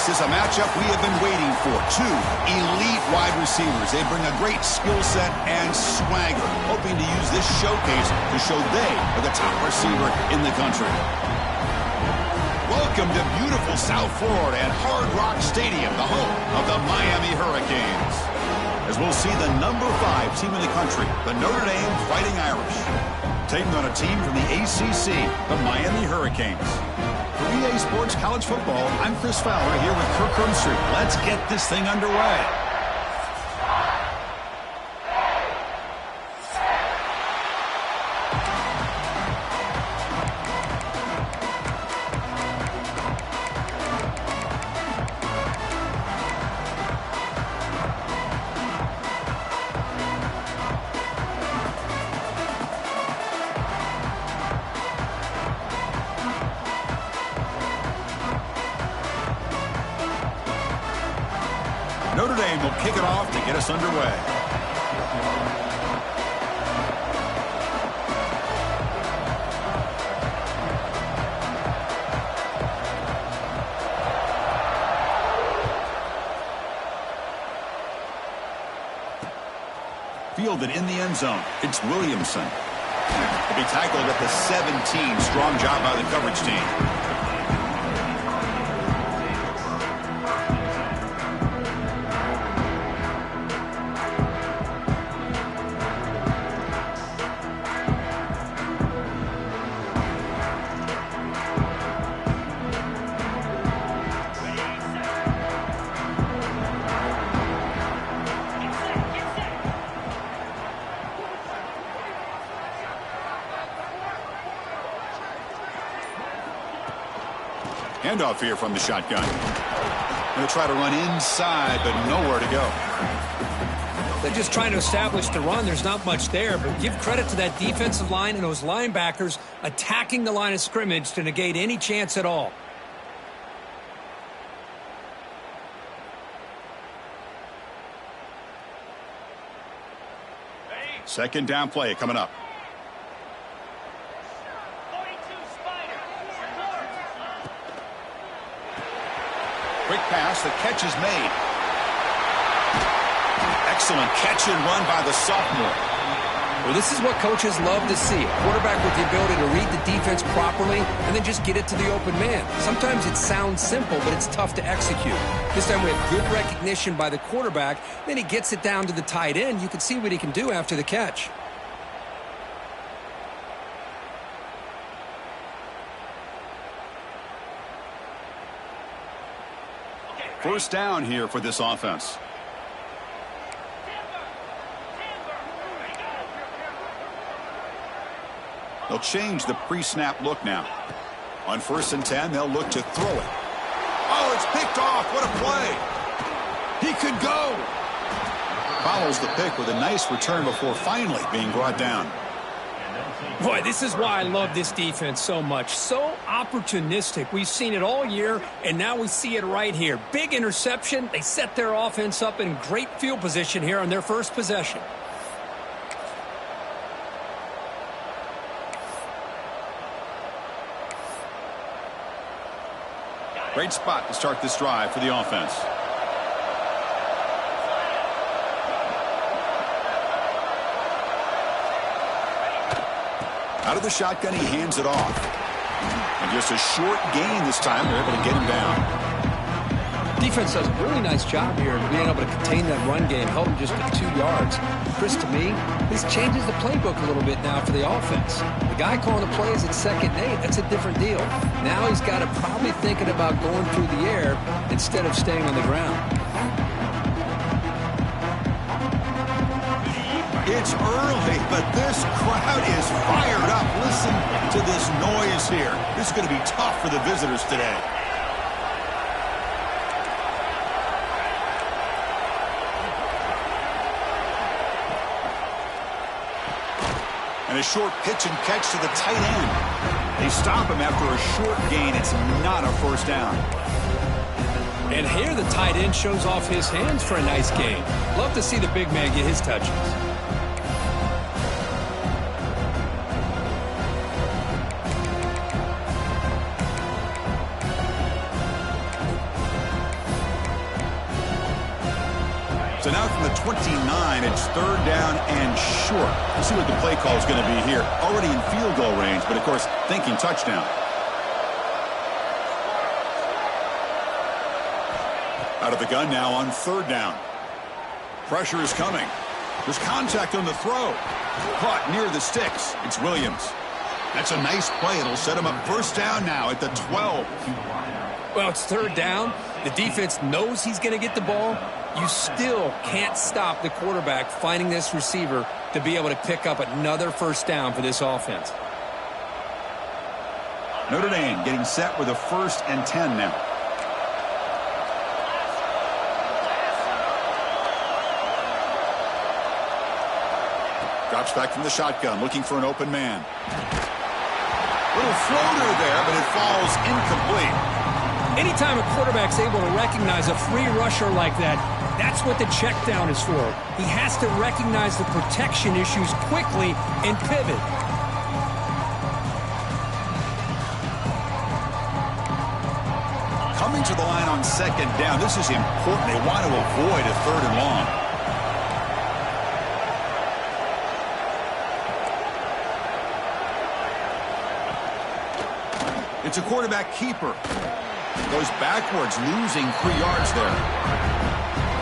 This is a matchup we have been waiting for. Two elite wide receivers. They bring a great skill set and swagger, hoping to use this showcase to show they are the top receiver in the country. Welcome to beautiful South Florida at Hard Rock Stadium, the home of the Miami Hurricanes. As we'll see the number 5 team in the country, the Notre Dame Fighting Irish, taking on a team from the ACC, the Miami Hurricanes. For EA Sports College Football, I'm Chris Fowler here with Kirk Herbstreit. Let's get this thing underway. Notre Dame will kick it off to get us underway. Fielded in the end zone. It's Williamson. He'll be tackled at the 17. Strong job by the coverage team. Handoff here from the shotgun. Going to try to run inside, but nowhere to go. They're just trying to establish the run. There's not much there, but give credit to that defensive line and those linebackers attacking the line of scrimmage to negate any chance at all. Second down play coming up. Quick pass, the catch is made. Excellent catch and run by the sophomore. Well, this is what coaches love to see. A quarterback with the ability to read the defense properly and then just get it to the open man. Sometimes it sounds simple, but it's tough to execute. This time we have good recognition by the quarterback. Then he gets it down to the tight end. You can see what he can do after the catch. First down here for this offense. They'll change the pre-snap look now. On 1st and 10, they'll look to throw it. Oh, it's picked off. What a play. He could go. Follows the pick with a nice return before finally being brought down. Boy, this is why I love this defense so much. So opportunistic. We've seen it all year, and now we see it right here. Big interception. They set their offense up in great field position here on their first possession. Great spot to start this drive for the offense. Out of the shotgun, he hands it off. And just a short gain this time. They're able to get him down. Defense does a really nice job here of being able to contain that run game, held him just to 2 yards. Chris, to me, this changes the playbook a little bit now for the offense. The guy calling the plays at 2nd and 8, that's a different deal. Now he's got to probably thinking about going through the air instead of staying on the ground. It's early, but this crowd is fired up. Listen to this noise here. This is going to be tough for the visitors today. And a short pitch and catch to the tight end. They stop him after a short gain. It's not a first down. And here the tight end shows off his hands for a nice gain. Love to see the big man get his touches. So now from the 29, it's third down and short. We'll see what the play call is going to be here. Already in field goal range, but of course, thinking touchdown. Out of the gun now on third down. Pressure is coming. There's contact on the throw. Caught near the sticks. It's Williams. That's a nice play. It'll set him up first down now at the 12. Well, it's third down. The defense knows he's going to get the ball. You still can't stop the quarterback finding this receiver to be able to pick up another first down for this offense. Notre Dame getting set with a 1st and 10 now. Drops back from the shotgun, looking for an open man. Little floater there, but it falls incomplete. Anytime a quarterback's able to recognize a free rusher like that, that's what the check down is for. He has to recognize the protection issues quickly and pivot. Coming to the line on second down. This is important. They want to avoid a third and long. It's a quarterback keeper. Goes backwards, losing 3 yards there.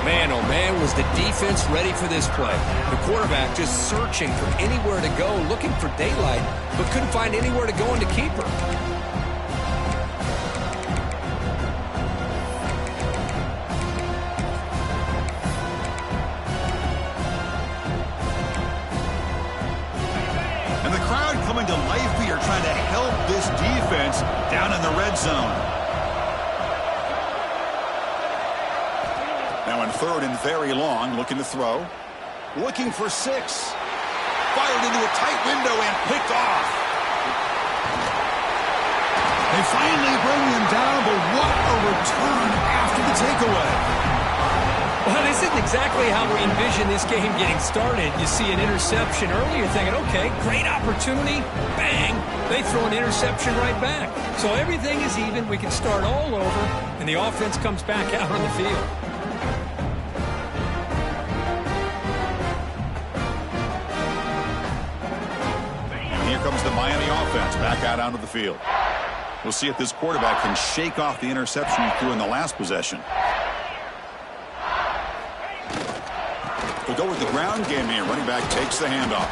Man, oh man, was the defense ready for this play. The quarterback just searching for anywhere to go, looking for daylight, but couldn't find anywhere to go in the keeper. And the crowd coming to life here, trying to help this defense down in the red zone. Now in third and very long, looking to throw. Looking for 6. Fired into a tight window and picked off. They finally bring him down, but what a return after the takeaway. Well, this isn't exactly how we envision this game getting started. You see an interception early, you're thinking, okay, great opportunity, bang, they throw an interception right back. So everything is even, we can start all over, and the offense comes back out on the field. Comes the Miami offense back out onto the field. We'll see if this quarterback can shake off the interception he threw in the last possession. We'll go with the ground game here. Running back takes the handoff.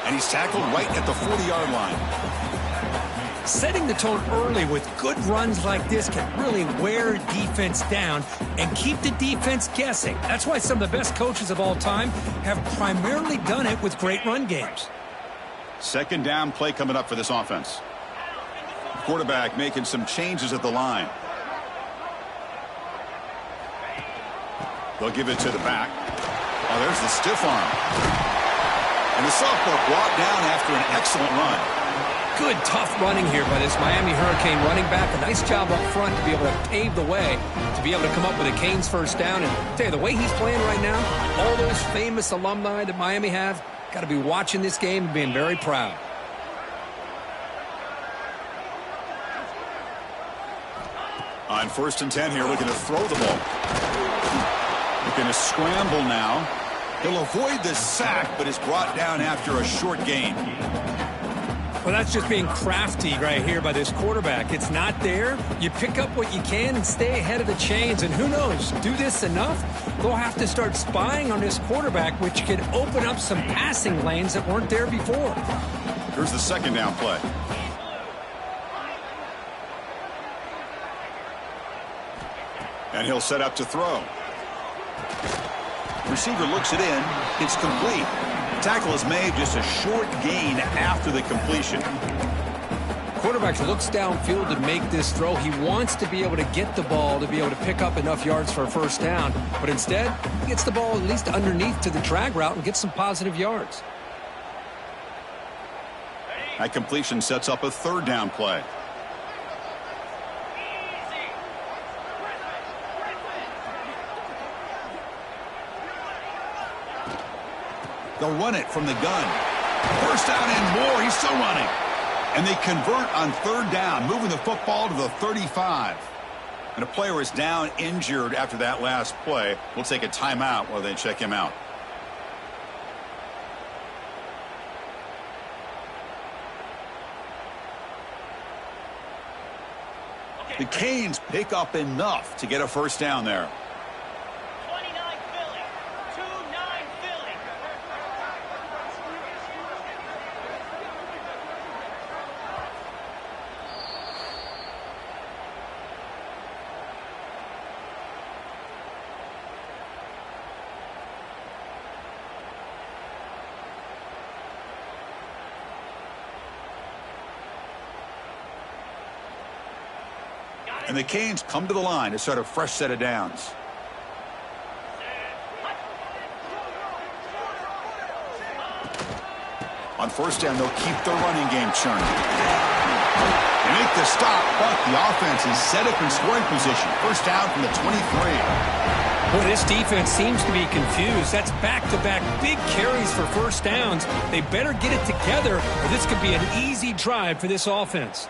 And he's tackled right at the 40-yard line. Setting the tone early with good runs like this can really wear a defense down and keep the defense guessing. That's why some of the best coaches of all time have primarily done it with great run games. Second down play coming up for this offense. The quarterback making some changes at the line. They'll give it to the back. Oh, there's the stiff arm. And the sophomore brought down after an excellent run. Good, tough running here by this Miami Hurricane running back. A nice job up front to be able to pave the way, to be able to come up with a Canes first down. And I'll tell you, the way he's playing right now, all those famous alumni that Miami have, got to be watching this game and being very proud. On 1st and 10 here, looking to throw the ball. Looking to scramble now. He'll avoid the sack, but is brought down after a short gain. Well, that's just being crafty right here by this quarterback. It's not there. You pick up what you can and stay ahead of the chains. And who knows, do this enough, they'll have to start spying on this quarterback, which could open up some passing lanes that weren't there before. Here's the second down play. And he'll set up to throw. Receiver looks it in. It's complete. Tackle is made, just a short gain after the completion. Quarterback looks downfield to make this throw. He wants to be able to get the ball to be able to pick up enough yards for a first down. But instead, he gets the ball at least underneath to the drag route and gets some positive yards. That completion sets up a third down play. They'll run it from the gun. First down and more. He's still running. And they convert on third down, moving the football to the 35. And a player is down injured after that last play. We'll take a timeout while they check him out. The Canes pick up enough to get a first down there. 29 Philly. 2-9 Philly. And the Canes come to the line to start a fresh set of downs. On first down, they'll keep their running game churning. They make the stop, but the offense is set up in scoring position. First down from the 23. Boy, this defense seems to be confused. That's back-to-back big carries for first downs. They better get it together, or this could be an easy drive for this offense.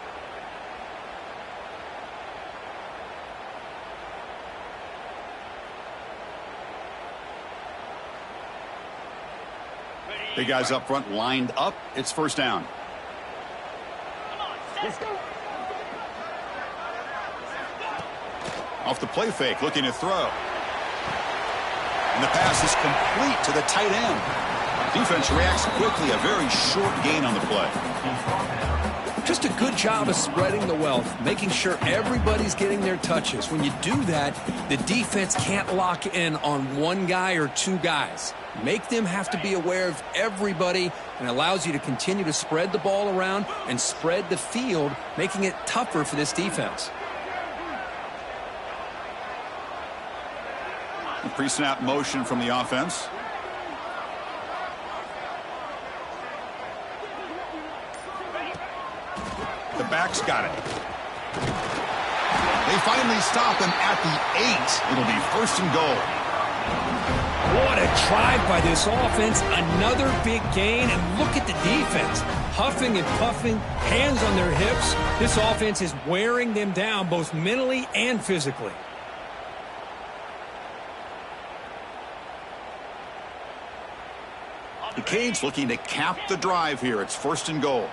The guys up front lined up. It's first down. Off the play fake, looking to throw. And the pass is complete to the tight end. Defense reacts quickly. A very short gain on the play. Just a good job of spreading the wealth, making sure everybody's getting their touches. When you do that, the defense can't lock in on one guy or two guys. Make them have to be aware of everybody, and allows you to continue to spread the ball around and spread the field, making it tougher for this defense. A pre-snap motion from the offense. The back's got it. They finally stop him at the 8. It'll be first and goal. What a drive by this offense. Another big gain, and look at the defense. Huffing and puffing, hands on their hips. This offense is wearing them down both mentally and physically. The Canes looking to cap the drive here. It's first and goal.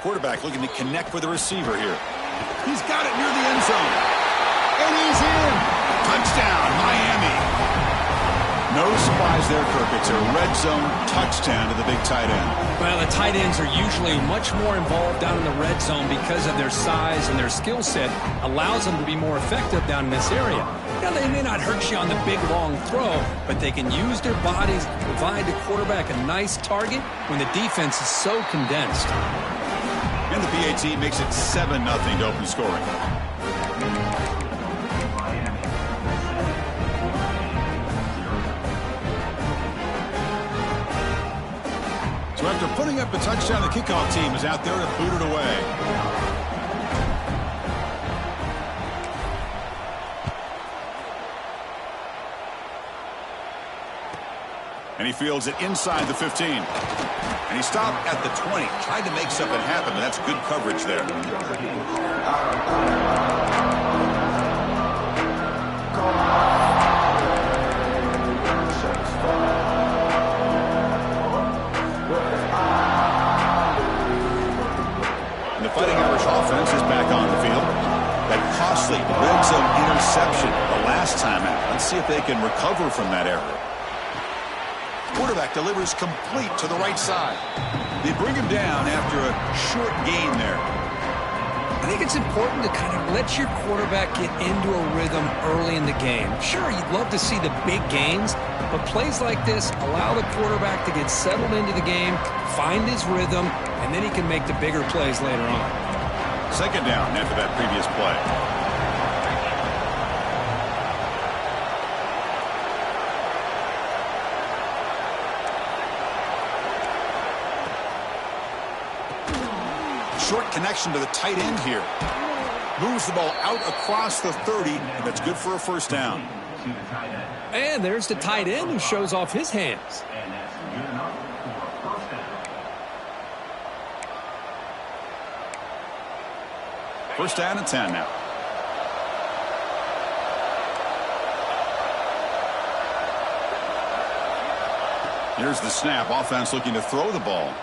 Quarterback looking to connect with the receiver here. He's got it near the end zone. And he's in. Touchdown, Miami. No surprise there, Kirk. It's a red zone touchdown to the big tight end. Well, the tight ends are usually much more involved down in the red zone because of their size, and their skill set allows them to be more effective down in this area. Now, they may not hurt you on the big, long throw, but they can use their bodies to provide the quarterback a nice target when the defense is so condensed. And the PAT makes it 7-0 to open scoring. So after putting up a touchdown, the kickoff team is out there to boot it away. And he fields it inside the 15. And he stopped at the 20. Tried to make something happen, but that's good coverage there. And the Fighting Irish offense is back on the field. That costly red zone interception the last time out. Let's see if they can recover from that error. Quarterback delivers complete to the right side. They bring him down after a short gain there. I think it's important to kind of let your quarterback get into a rhythm early in the game. Sure, you'd love to see the big gains, but plays like this allow the quarterback to get settled into the game, find his rhythm, and then he can make the bigger plays later on. Second down after that previous play. Short connection to the tight end here. Moves the ball out across the 30, and that's good for a first down. And there's the tight end who shows off his hands. And that's good enough for a first down. First down and 10 now. Here's the snap. Offense looking to throw the ball.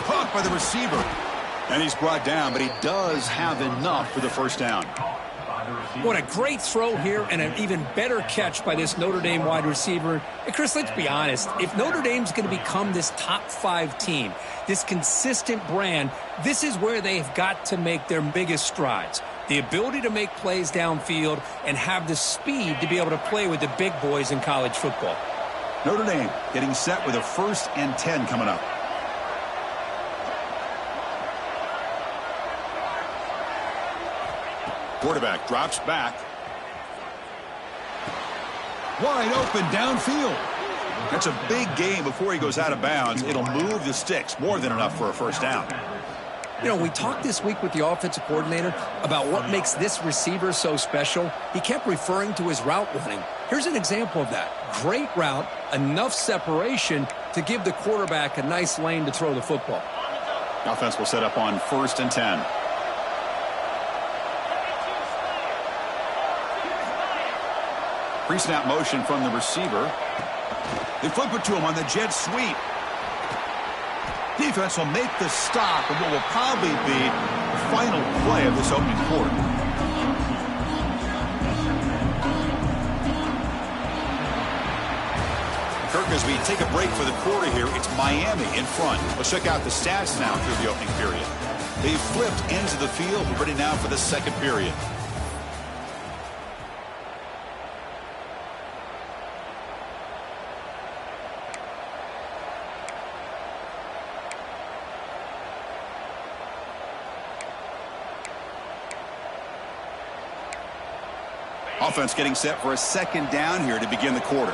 Caught by the receiver. And he's brought down, but he does have enough for the first down. What a great throw here, and an even better catch by this Notre Dame wide receiver. And Chris, let's be honest. If Notre Dame's going to become this top 5 team, this consistent brand, this is where they've got to make their biggest strides. The ability to make plays downfield and have the speed to be able to play with the big boys in college football. Notre Dame getting set with a 1st and 10 coming up. Quarterback drops back. Wide open downfield. That's a big gain before he goes out of bounds. It'll move the sticks. More than enough for a first down. You know, we talked this week with the offensive coordinator about what makes this receiver so special. He kept referring to his route running. Here's an example of that. Great route, enough separation to give the quarterback a nice lane to throw the football. Offense will set up on 1st and 10. Pre-snap motion from the receiver. They flip it to him on the jet sweep. Defense will make the stop and what will probably be the final play of this opening quarter. Kirk, as we take a break for the quarter here, it's Miami in front. Let's check out the stats now through the opening period. They've flipped into the field. We're ready now for the second period. Offense getting set for a 2nd down here to begin the quarter.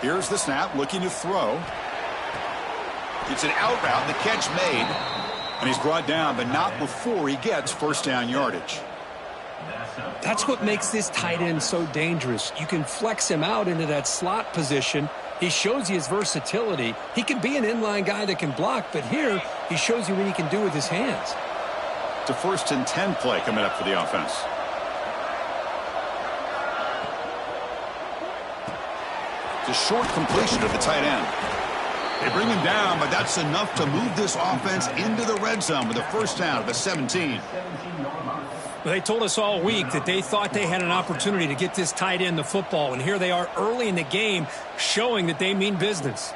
Here's the snap, looking to throw. It's an out route, the catch made. And he's brought down, but not before he gets first down yardage. That's what makes this tight end so dangerous. You can flex him out into that slot position. He shows you his versatility. He can be an inline guy that can block, but here he shows you what he can do with his hands. It's a 1st and 10 play coming up for the offense. It's a short completion of the tight end. They bring him down, but that's enough to move this offense into the red zone with a first down of the 17. They told us all week that they thought they had an opportunity to get this tight end the football, and here they are early in the game showing that they mean business.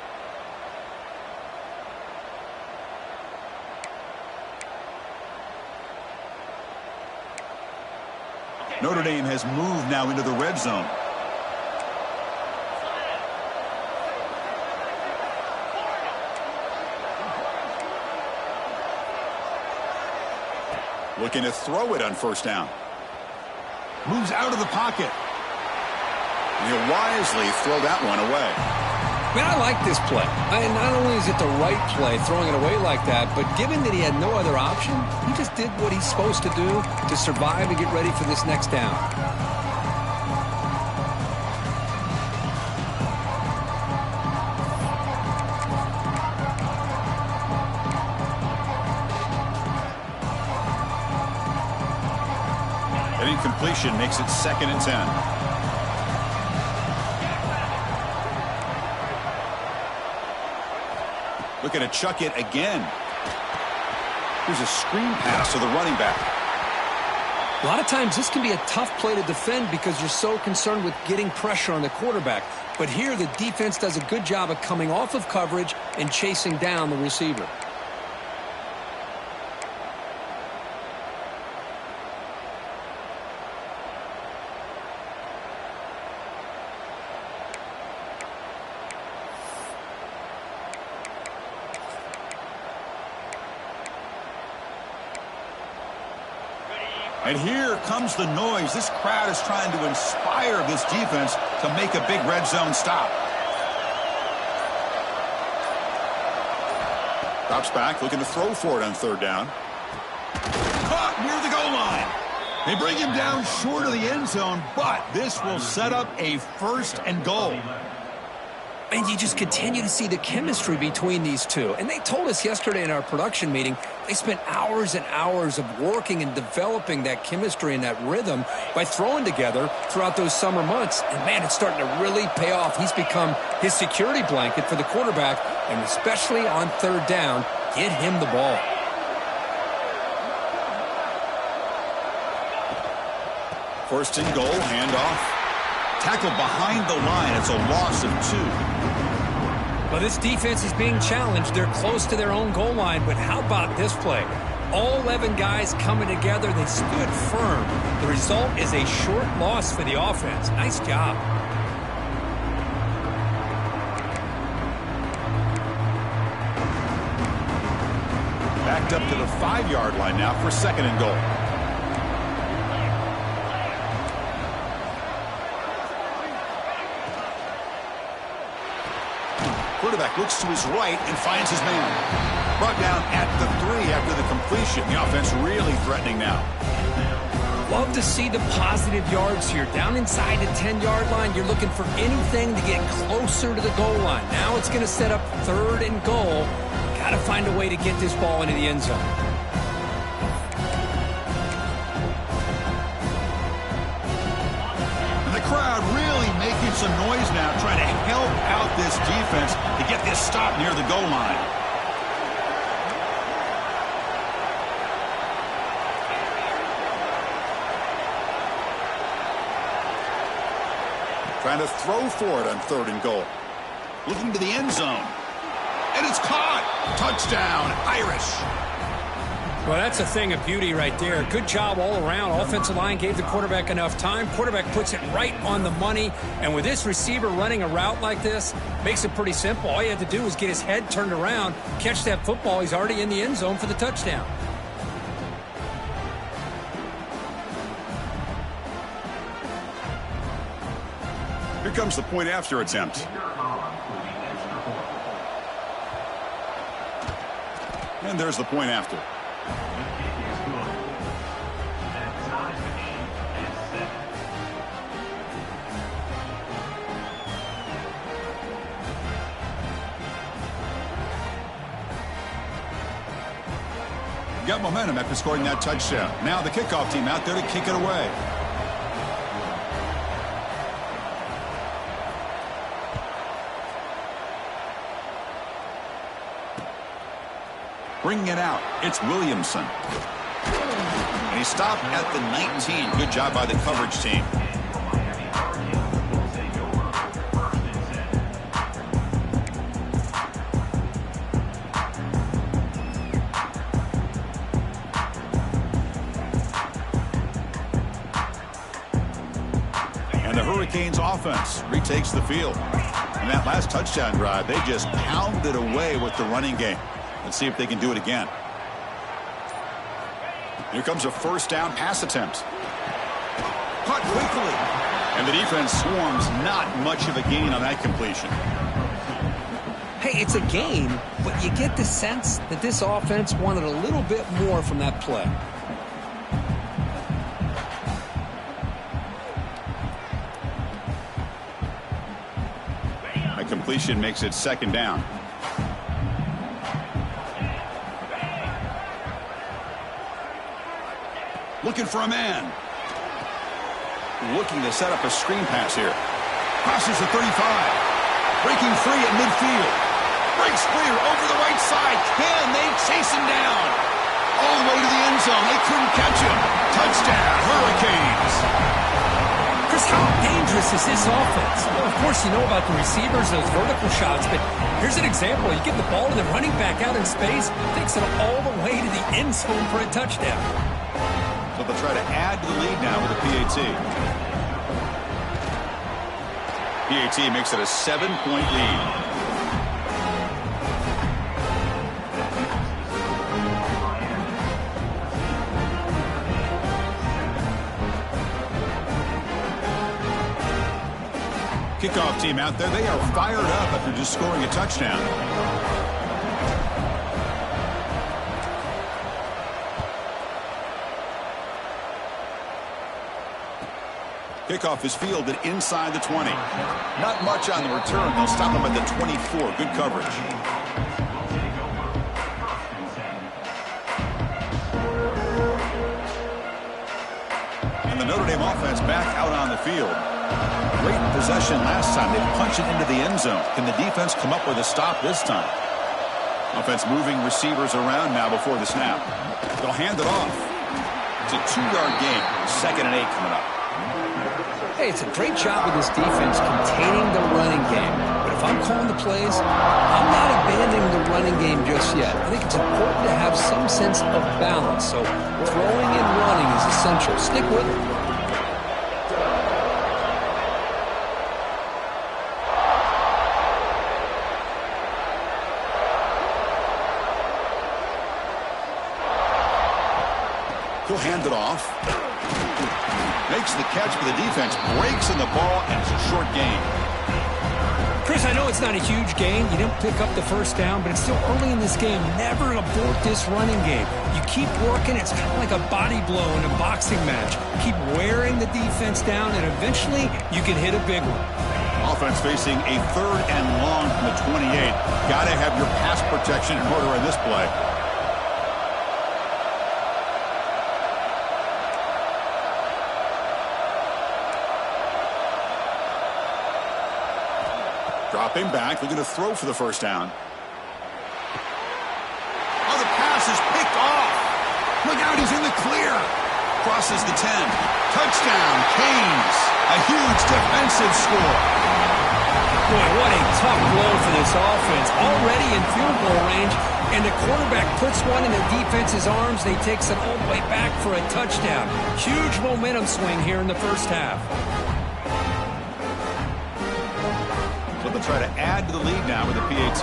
Notre Dame has moved now into the red zone. Looking to throw it on first down. Moves out of the pocket. And he'll wisely throw that one away. Man, I like this play. Not only is it the right play, throwing it away like that, but given that he had no other option, he just did what he's supposed to do to survive and get ready for this next down. An incompletion makes it 2nd and 10. Looking to chuck it again. Here's a screen pass to the running back. A lot of times this can be a tough play to defend because you're so concerned with getting pressure on the quarterback. But here the defense does a good job of coming off of coverage and chasing down the receiver. And here comes the noise. This crowd is trying to inspire this defense to make a big red zone stop. Drops back, looking to throw for it on third down. Caught near the goal line. They bring him down short of the end zone, but this will set up a 1st and goal. And you just continue to see the chemistry between these two. And they told us yesterday in our production meeting, they spent hours and hours of working and developing that chemistry and that rhythm by throwing together throughout those summer months. And, man, it's starting to really pay off. He's become his security blanket for the quarterback, and especially on third down, get him the ball. First and goal, handoff. Tackle behind the line. It's a loss of 2. Well, this defense is being challenged. They're close to their own goal line, but how about this play? All 11 guys coming together. They stood firm. The result is a short loss for the offense. Nice job. Backed up to the 5-yard line now for 2nd and goal. Quarterback looks to his right and finds his man. Brought down at the 3 after the completion. The offense really threatening now. Love to see the positive yards here. Down inside the 10-yard line, you're looking for anything to get closer to the goal line. Now it's going to set up 3rd and goal. Got to find a way to get this ball into the end zone. And the crowd really making some noise now, trying to help out this defense to get this stop near the goal line. Trying to throw for it on 3rd and goal. Looking to the end zone. And it's caught. Touchdown, Irish. Well, that's a thing of beauty right there. Good job all around. Offensive line gave the quarterback enough time. Quarterback puts it right on the money. And with this receiver running a route like this, makes it pretty simple. All you have to do is get his head turned around, catch that football. He's already in the end zone for the touchdown. Here comes the point after attempt. And there's the point after. Got momentum after scoring that touchdown. Now the kickoff team out there to kick it away. Bringing it out, it's Williamson. And he stopped at the 19. Good job by the coverage team. And the Hurricanes offense retakes the field. And that last touchdown drive, they just pounded away with the running game. Let's see if they can do it again. Here comes a 1st down pass attempt. Caught quickly. And the defense swarms. Not much of a gain on that completion. Hey, it's a game, but you get the sense that this offense wanted a little bit more from that play. That completion makes it 2nd down. Looking for a man. Looking to set up a screen pass here. Crosses the 35. Breaking free at midfield. Breaks clear over the right side. Can they chase him down? All the way to the end zone. They couldn't catch him. Touchdown, Hurricanes. Chris, how dangerous is this offense? Well, of course, you know about the receivers, those vertical shots, but here's an example. You get the ball to the running back out in space, takes it all the way to the end zone for a touchdown. So they'll try to add to the lead now with a PAT. PAT makes it a 7-point lead. Kickoff team out there, they are fired up after just scoring a touchdown. Kickoff is fielded inside the 20. Not much on the return. They'll stop him at the 24. Good coverage. And the Notre Dame offense back out on the field. Great possession last time. They punched it into the end zone. Can the defense come up with a stop this time? Offense moving receivers around now before the snap. They'll hand it off. It's a 2-yard gain. 2nd and 8 coming up. Hey, it's a great job with this defense containing the running game. But if I'm calling the plays, I'm not abandoning the running game just yet. I think it's important to have some sense of balance. So throwing and running is essential. Stick with it. He'll hand it off. Makes the catch, but the defense breaks in the ball, and it's a short gain. Chris, I know it's not a huge gain. You didn't pick up the first down, but it's still early in this game. Never abort this running game. You keep working. It's kind of like a body blow in a boxing match. Keep wearing the defense down, and eventually you can hit a big one. Offense facing a 3rd and long from the 28. Got to have your pass protection in order in this play. Dropping back, looking to throw for the first down. Oh, the pass is picked off. Look out, he's in the clear. Crosses the 10. Touchdown, Canes. A huge defensive score. Boy, what a tough blow for this offense. Already in field goal range, and the quarterback puts one in the defense's arms. They takes it all the way back for a touchdown. Huge momentum swing here in the first half. So they'll try to add to the lead now with a PAT.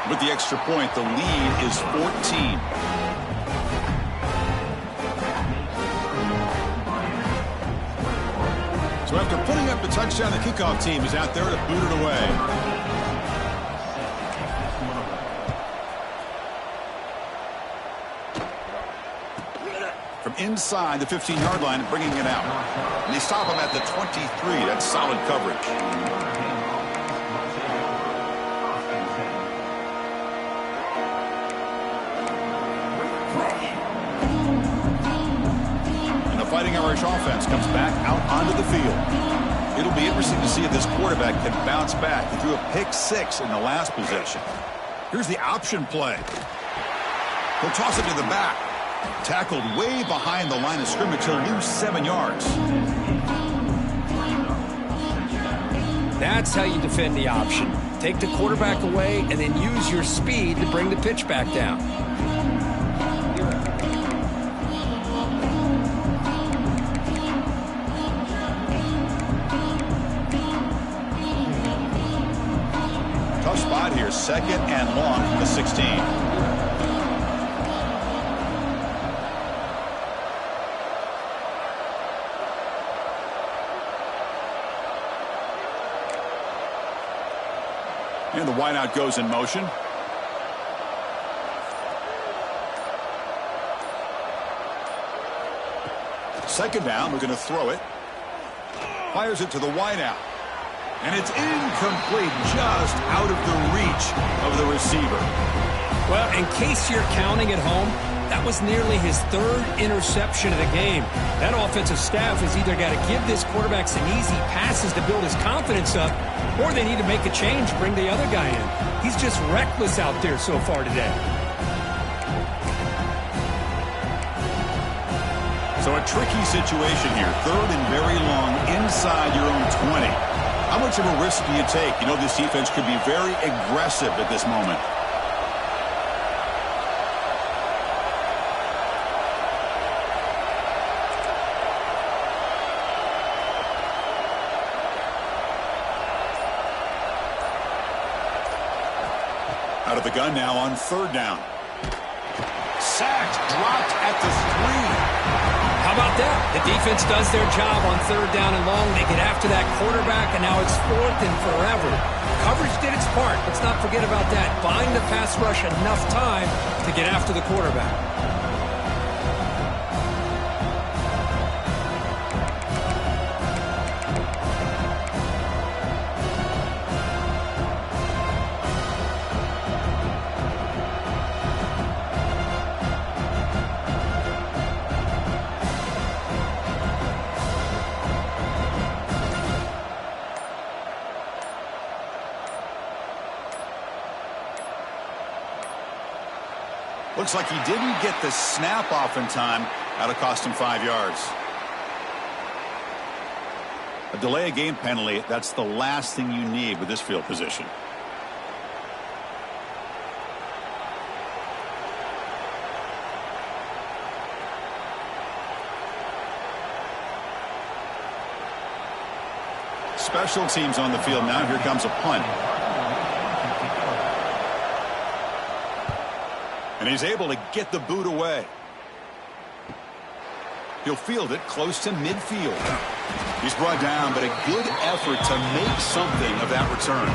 With the extra point, the lead is 14. So after putting up the touchdown, the kickoff team is out there to boot it away. From inside the 15-yard line, bringing it out. And they stop him at the 23. That's solid coverage. And the Fighting Irish offense comes back out onto the field. It'll be interesting to see if this quarterback can bounce back. He threw a pick 6 in the last possession. Here's the option play. He'll toss it to the back. Tackled way behind the line of scrimmage. He'll lose 7 yards. That's how you defend the option. Take the quarterback away and then use your speed to bring the pitch back down. Tough spot here. 2nd and long from the 16. And the wideout goes in motion. Second down, we're going to throw it. Fires it to the wideout. And it's incomplete, just out of the reach of the receiver. Well, in case you're counting at home, that was nearly his 3rd interception of the game. That offensive staff has either got to give this quarterback some easy passes to build his confidence up, or they need to make a change, bring the other guy in. He's just reckless out there so far today. So a tricky situation here. 3rd and very long inside your own 20. How much of a risk do you take? You know, this defense could be very aggressive at this moment. Out of the gun now on 3rd down. Sacked, dropped at the 3. How about that? The defense does their job on 3rd down and long. They get after that quarterback, and now it's 4th and forever. Coverage did its part. Let's not forget about that. Buying the pass rush enough time to get after the quarterback. Looks like he didn't get the snap off in time. That'll cost him 5 yards. A delay of game penalty, that's the last thing you need with this field position. Special teams on the field now. Here comes a punt. And he's able to get the boot away. He'll field it close to midfield. He's brought down, but a good effort to make something of that return.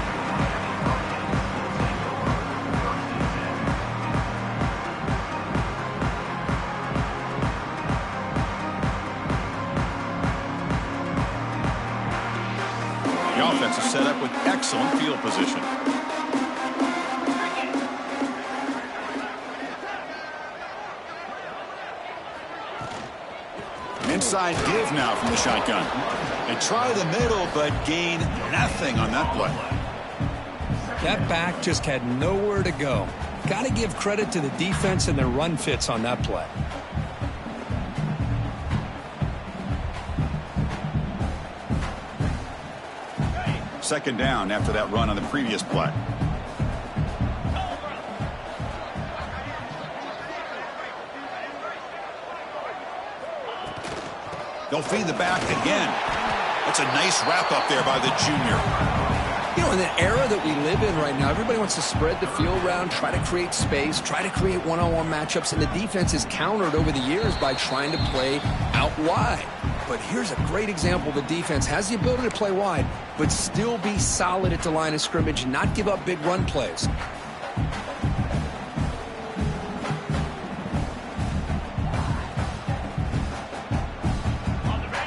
The offense is set up with excellent field position. Inside give now from the shotgun. They try the middle, but gain nothing on that play. That back just had nowhere to go. Got to give credit to the defense and their run fits on that play. Second down after that run on the previous play. They'll feed the back again. That's a nice wrap up there by the junior. You know, in the era that we live in right now, everybody wants to spread the field around, try to create space, try to create one-on-one matchups, and the defense is countered over the years by trying to play out wide. But here's a great example. The defense has the ability to play wide, but still be solid at the line of scrimmage and not give up big run plays.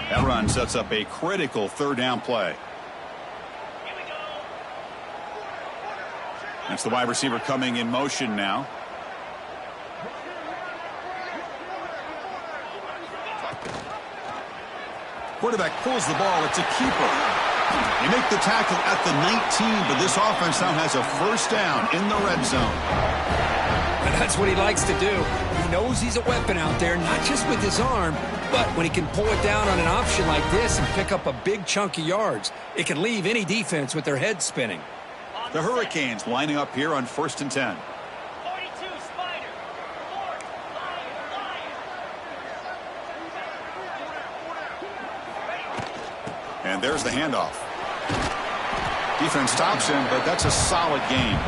That run sets up a critical third down play. That's the wide receiver coming in motion now. Quarterback pulls the ball. It's a keeper. They make the tackle at the 19, but this offense now has a first down in the red zone. And that's what he likes to do. He knows he's a weapon out there, not just with his arm, but when he can pull it down on an option like this and pick up a big chunk of yards, it can leave any defense with their head spinning. The Hurricanes lining up here on 1st and 10. 42, Spider. 4, Lion. And there's the handoff. Defense stops him, but that's a solid gain.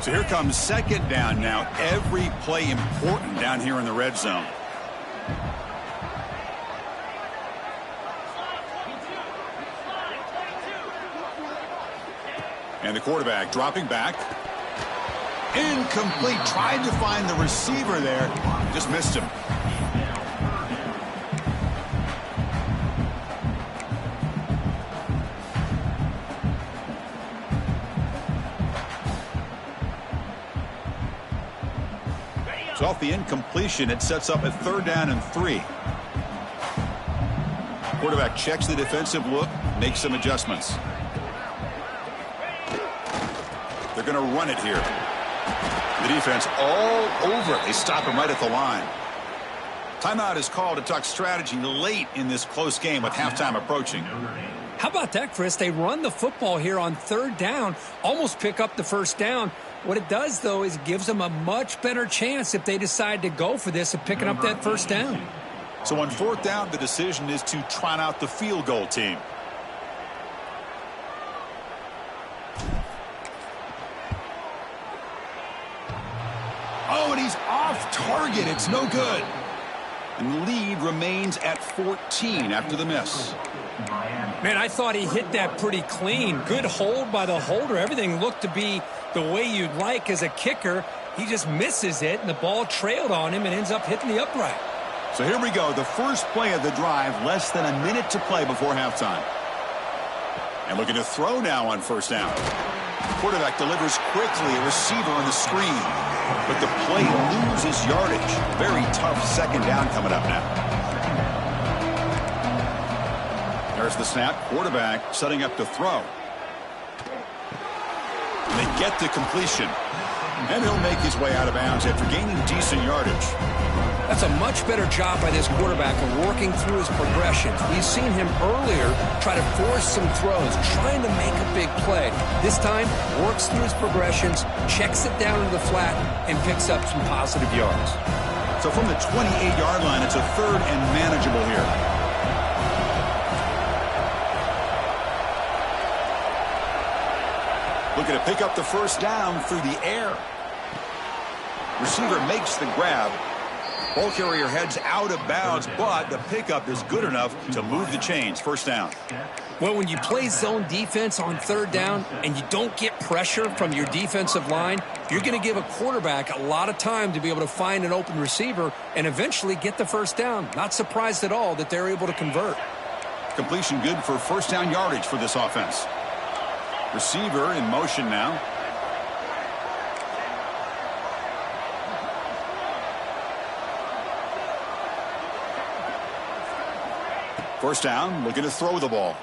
So here comes second down now. Every play important down here in the red zone. And the quarterback dropping back. Incomplete. Tried to find the receiver there. Just missed him. So off the incompletion, it sets up a 3rd down and 3. Quarterback checks the defensive look, makes some adjustments. They're going to run it here. The defense all over it. They stop him right at the line. Timeout is called to talk strategy late in this close game with halftime approaching. How about that, Chris? They run the football here on 3rd down, almost pick up the first down. What it does, though, is it gives them a much better chance if they decide to go for this of picking up that first down. So on 4th down, the decision is to trot out the field goal team. Oh, and he's off target. It's no good. And the lead remains at 14 after the miss. Man, I thought he hit that pretty clean. Good hold by the holder. Everything looked to be the way you'd like as a kicker. He just misses it, and the ball trailed on him and ends up hitting the upright. So here we go. The first play of the drive, less than a minute to play before halftime. And looking to throw now on 1st down. Quarterback delivers quickly, a receiver on the screen. But the play loses yardage. Very tough 2nd down coming up now. There's the snap. Quarterback setting up to throw. And they get the completion. And he'll make his way out of bounds after gaining decent yardage. That's a much better job by this quarterback of working through his progressions. We've seen him earlier try to force some throws, trying to make a big play. This time, works through his progressions, checks it down into the flat, and picks up some positive yards. So from the 28-yard line, it's a 3rd and manageable here. Looking to pick up the first down through the air. Receiver makes the grab. Ball carrier heads out of bounds, but the pickup is good enough to move the chains. First down. Well, when you play zone defense on 3rd down and you don't get pressure from your defensive line, you're going to give a quarterback a lot of time to be able to find an open receiver and eventually get the first down. Not surprised at all that they're able to convert. Completion good for first down yardage for this offense. Receiver in motion now. First down, looking to throw the ball.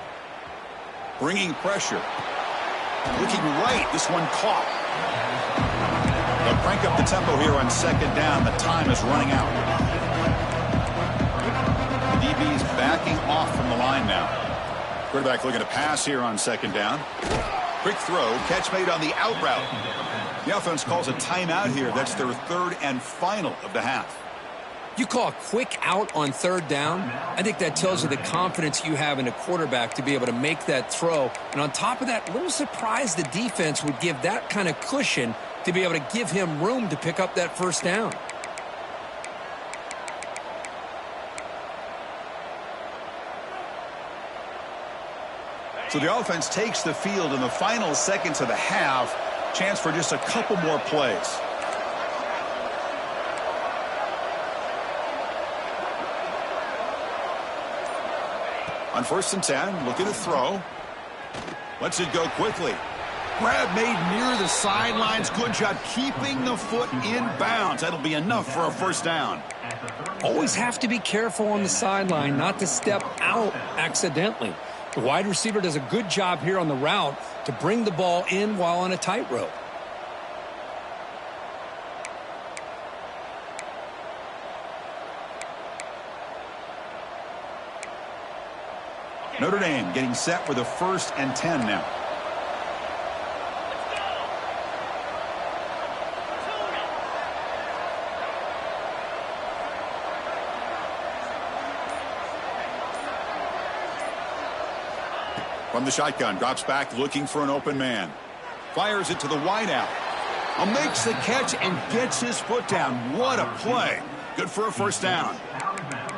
Bringing pressure. Looking right, this one caught. They'll crank up the tempo here on 2nd down. The time is running out. DB's backing off from the line now. Quarterback looking to pass here on 2nd down. Quick throw, catch made on the out route. The offense calls a timeout here. That's their 3rd and final of the half. You call a quick out on 3rd down, I think that tells you the confidence you have in a quarterback to be able to make that throw. And on top of that, a little surprised the defense would give that kind of cushion to be able to give him room to pick up that first down. So the offense takes the field in the final seconds of the half. Chance for just a couple more plays. On 1st and 10, looking to throw. Lets it go quickly. Grab made near the sidelines. Good job keeping the foot in bounds. That'll be enough for a first down. Always have to be careful on the sideline not to step out accidentally. The wide receiver does a good job here on the route to bring the ball in while on a tightrope. Notre Dame getting set for the 1st and 10 now. From the shotgun, drops back looking for an open man. Fires it to the wideout. Makes the catch and gets his foot down. What a play. Good for a first down.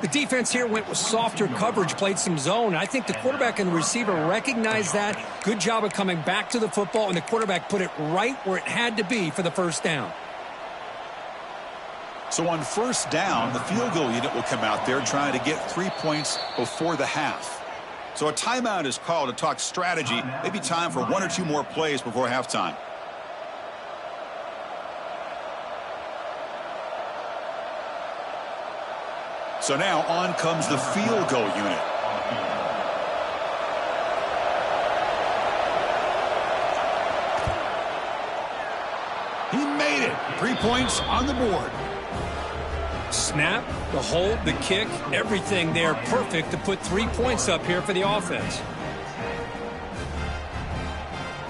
The defense here went with softer coverage, played some zone. I think the quarterback and the receiver recognized that. Good job of coming back to the football, and the quarterback put it right where it had to be for the first down. So on first down, the field goal unit will come out there trying to get 3 points before the half. So a timeout is called to talk strategy. Maybe time for 1 or 2 more plays before halftime. So now on comes the field goal unit. He made it. 3 points on the board. Snap, the hold, the kick, everything there perfect to put 3 points up here for the offense.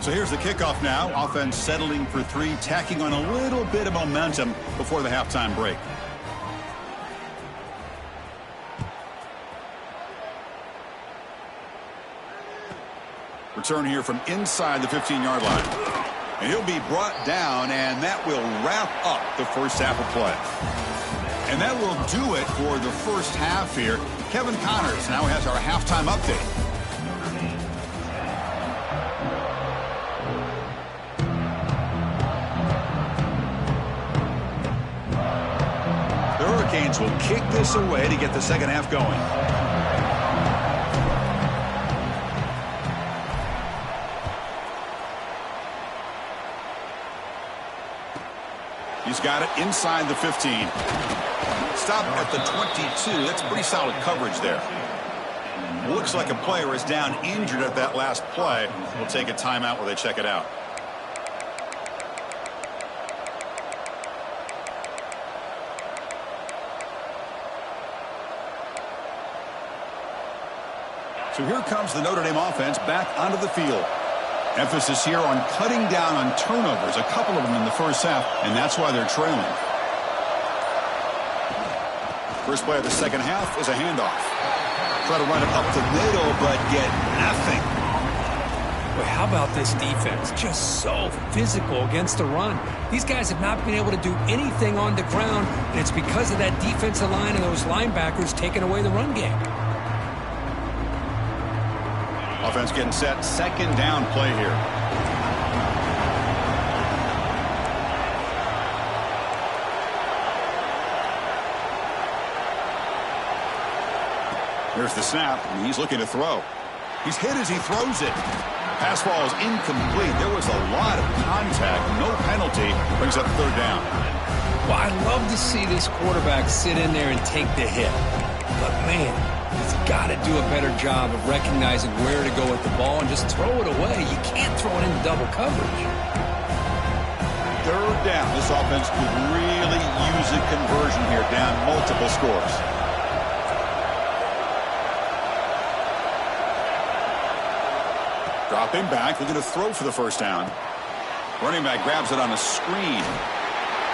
So here's the kickoff now. Offense settling for 3, tacking on a little bit of momentum before the halftime break. Return here from inside the 15-yard line. And he'll be brought down, and that will wrap up the first half of play. And that will do it for the first half here. Kevin Connors now has our halftime update. The Hurricanes will kick this away to get the second half going. He's got it inside the 15. Stop at the 22. That's pretty solid coverage there. Looks like a player is down injured at that last play. We'll take a timeout while they check it out. So here comes the Notre Dame offense back onto the field. Emphasis here on cutting down on turnovers, a couple of them in the first half, and that's why they're trailing. First play of the second half is a handoff. Try to run it up the middle, but get nothing. Well, how about this defense? Just so physical against the run. These guys have not been able to do anything on the ground, and it's because of that defensive line and those linebackers taking away the run game. Offense getting set. Second down play here. Here's the snap, and he's looking to throw. He's hit as he throws it. Pass ball is incomplete. There was a lot of contact. No penalty. Brings up third down. Well, I love to see this quarterback sit in there and take the hit. But, man, he's got to do a better job of recognizing where to go with the ball and just throw it away. You can't throw it in double coverage. Third down. This offense could really use a conversion here, down multiple scores. Dropping back, looking to throw for the first down. Running back grabs it on a screen.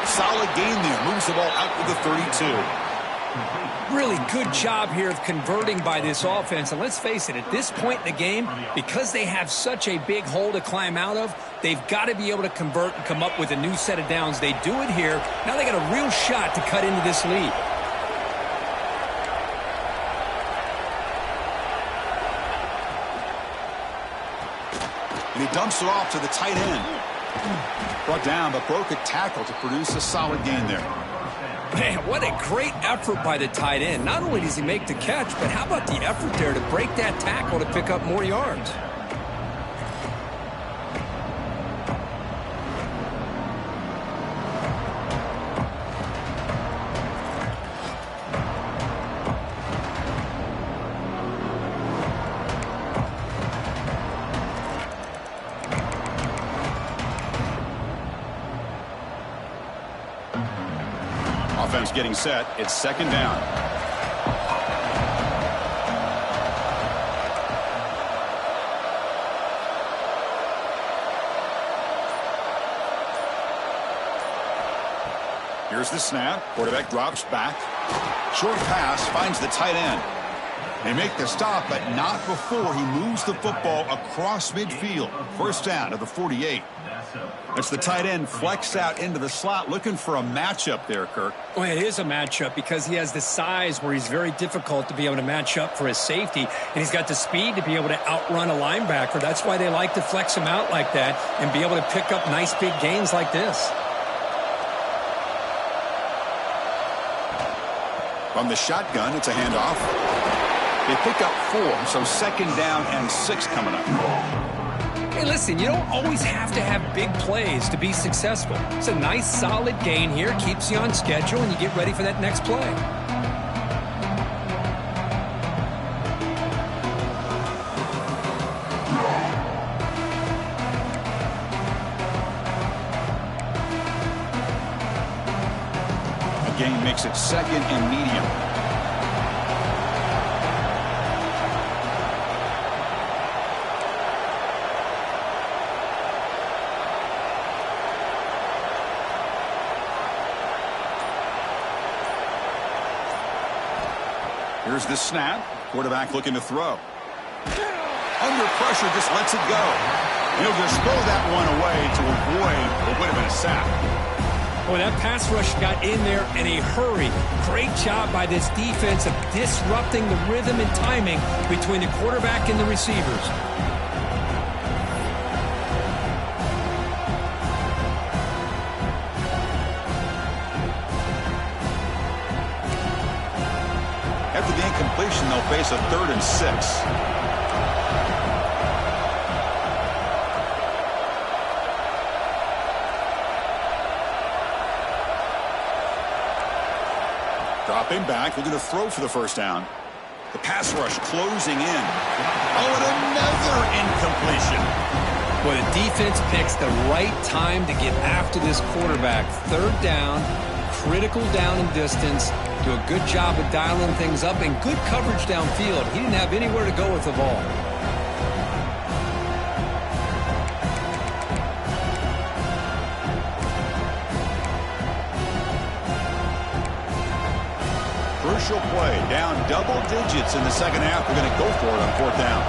Solid gain there. Moves the ball out to the 32. Really good job here of converting by this offense. And let's face it, at this point in the game, because they have such a big hole to climb out of, they've got to be able to convert and come up with a new set of downs. They do it here. Now they got a real shot to cut into this lead. And he dumps it off to the tight end. Brought down, but broke a tackle to produce a solid gain there. Man, what a great effort by the tight end. Not only does he make the catch, but how about the effort there to break that tackle to pick up more yards? Offense getting set. It's second down. Here's the snap. Quarterback drops back. Short pass finds the tight end. They make the stop, but not before he moves the football across midfield. First down to the 48. That's the tight end flexed out into the slot, looking for a matchup there, Kirk. Well, it is a matchup because he has the size where he's very difficult to be able to match up for his safety, and he's got the speed to be able to outrun a linebacker. That's why they like to flex him out like that and be able to pick up nice big gains like this. From the shotgun, it's a handoff. They pick up 4, so second down and 6 coming up. Hey, listen, you don't always have to have big plays to be successful. It's a nice, solid gain here, keeps you on schedule, and you get ready for that next play. The gain makes it second and medium. Here's the snap. Quarterback looking to throw. Under pressure, just lets it go. He'll just throw that one away to avoid what would have been a sack. Boy, that pass rush got in there in a hurry. Great job by this defense of disrupting the rhythm and timing between the quarterback and the receivers. After the incompletion, they'll face a 3rd and 6. Dropping back, looking to throw for the first down. The pass rush closing in. Oh, and another incompletion. Well, the defense picks the right time to get after this quarterback. Third down, critical down and distance. Do a good job of dialing things up and good coverage downfield. He didn't have anywhere to go with the ball. Crucial play, down double digits in the second half. We're going to go for it on fourth down.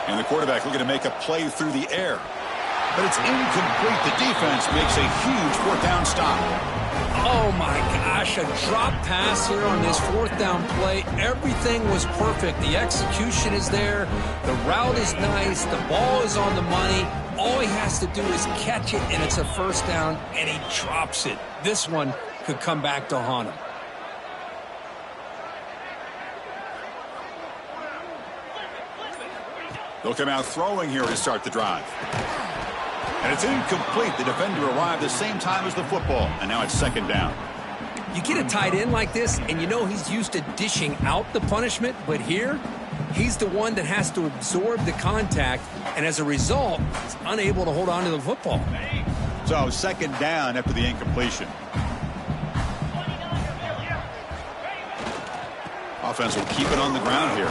And the quarterback looking to make a play through the air. But it's incomplete. The defense makes a huge fourth down stop. Oh, my gosh, a drop pass here on this fourth down play. Everything was perfect. The execution is there. The route is nice. The ball is on the money. All he has to do is catch it, and it's a first down, and he drops it. This one could come back to haunt him. They'll come out throwing here to start the drive. And it's incomplete. The defender arrived the same time as the football, and now it's second down. You get a tight end like this, and you know he's used to dishing out the punishment, but here, he's the one that has to absorb the contact, and as a result, he's unable to hold on to the football. So second down after the incompletion. Offense will keep it on the ground here.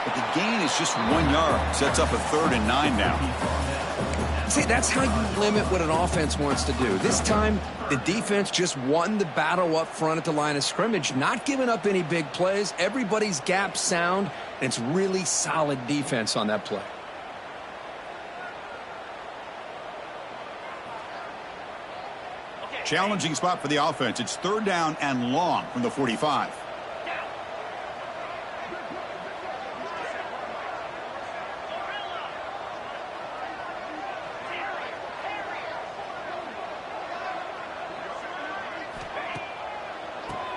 But the gain is just 1 yard. Sets up a 3rd and 9 now. See, that's how you limit what an offense wants to do. This time, the defense just won the battle up front at the line of scrimmage, not giving up any big plays. Everybody's gap sound, and it's really solid defense on that play. Challenging spot for the offense. It's 3rd down and long from the 45.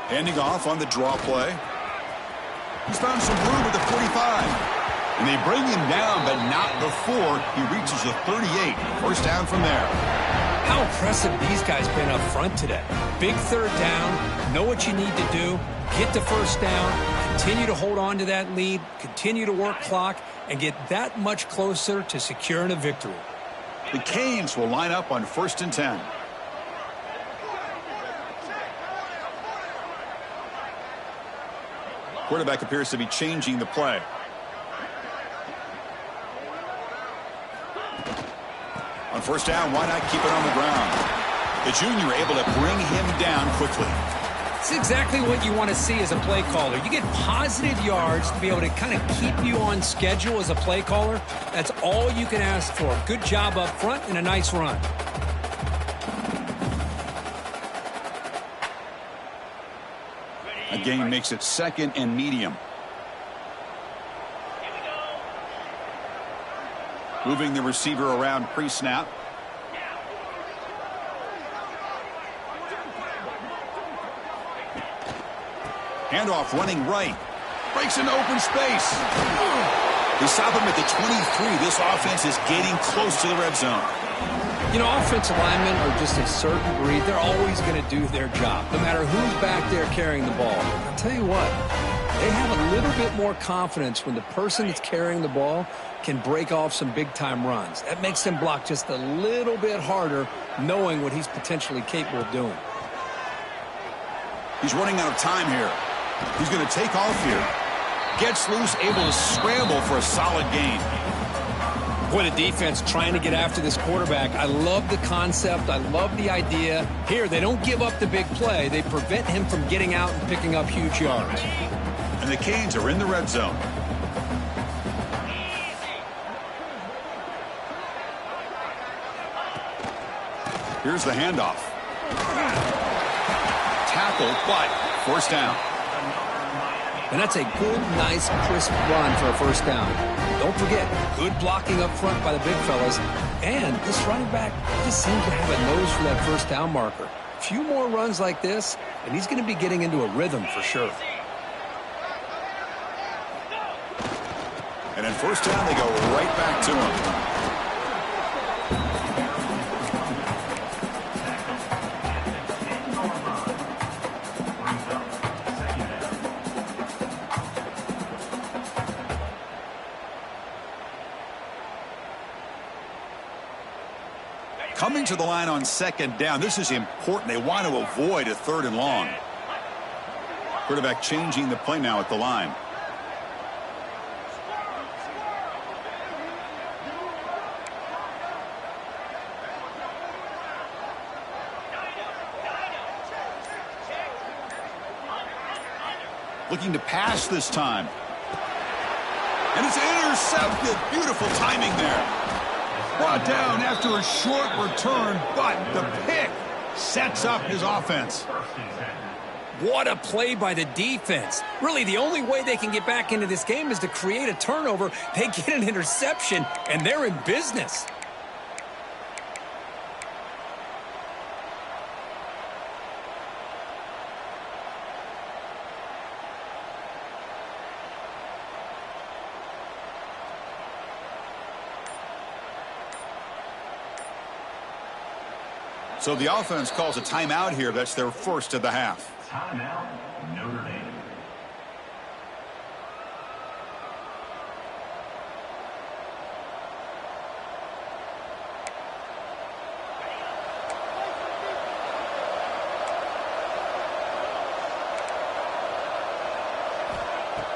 Handing off on the draw play. He's found some room at the 45. And they bring him down, but not before he reaches the 38. First down from there. How impressive these guys been up front today. Big third down, know what you need to do, get the first down, continue to hold on to that lead, continue to work clock, and get that much closer to securing a victory. The Canes will line up on 1st and 10. Quarterback appears to be changing the play. On first down, why not keep it on the ground? The junior able to bring him down quickly. It's exactly what you want to see as a play caller. You get positive yards to be able to kind of keep you on schedule as a play caller. That's all you can ask for. Good job up front and a nice run. A gain makes it 2nd and medium. Moving the receiver around pre-snap. Handoff running right. Breaks into open space. They stop him at the 23. This offense is getting close to the red zone. You know, offensive linemen are just a certain breed. They're always going to do their job, no matter who's back there carrying the ball. I'll tell you what, they have a little bit more confidence when the person that's carrying the ball can break off some big-time runs. That makes them block just a little bit harder, knowing what he's potentially capable of doing. He's running out of time here. He's going to take off here. Gets loose, able to scramble for a solid gain. Boy, the defense trying to get after this quarterback. I love the concept. I love the idea. Here, they don't give up the big play. They prevent him from getting out and picking up huge yards. And the Canes are in the red zone. Here's the handoff. Tackle, but first down. And that's a good, nice, crisp run for a first down. Don't forget, good blocking up front by the big fellas. And this running back just seems to have a nose for that first down marker. A few more runs like this, and he's going to be getting into a rhythm for sure. And in first down, they go right back to him. Coming to the line on second down, this is important. They want to avoid a 3rd and long. Quarterback changing the play now at the line. Looking to pass this time. And it's intercepted. Beautiful timing there. Brought down after a short return, but the pick sets up his offense. What a play by the defense. Really, the only way they can get back into this game is to create a turnover. They get an interception, and they're in business. So the offense calls a timeout here. That's their first of the half. Timeout, Notre Dame.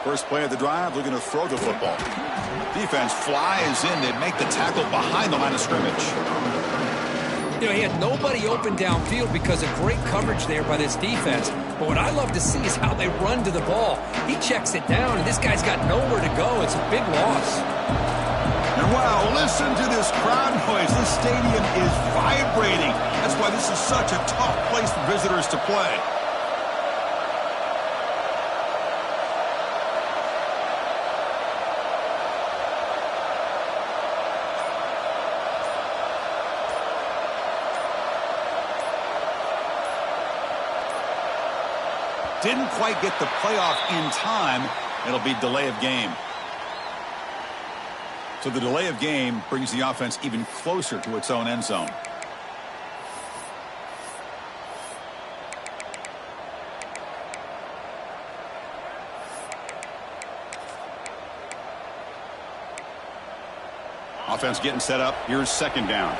First play of the drive, looking to throw the football. Defense flies in. They make the tackle behind the line of scrimmage. You know, he had nobody open downfield because of great coverage there by this defense. But what I love to see is how they run to the ball. He checks it down, and this guy's got nowhere to go. It's a big loss. And wow, listen to this crowd noise. This stadium is vibrating. That's why this is such a tough place for visitors to play. Didn't quite get the playoff in time. It'll be delay of game. So the delay of game brings the offense even closer to its own end zone. Offense getting set up. Here's second down.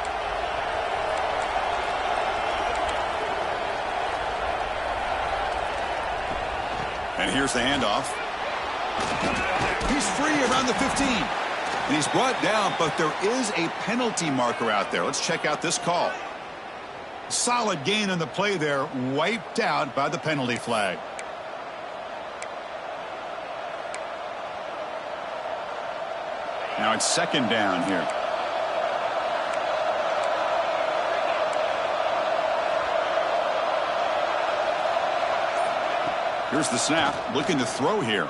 And here's the handoff. He's free around the 15. And he's brought down, but there is a penalty marker out there. Let's check out this call. Solid gain on the play there, wiped out by the penalty flag. Now it's second down here. Here's the snap, looking to throw here.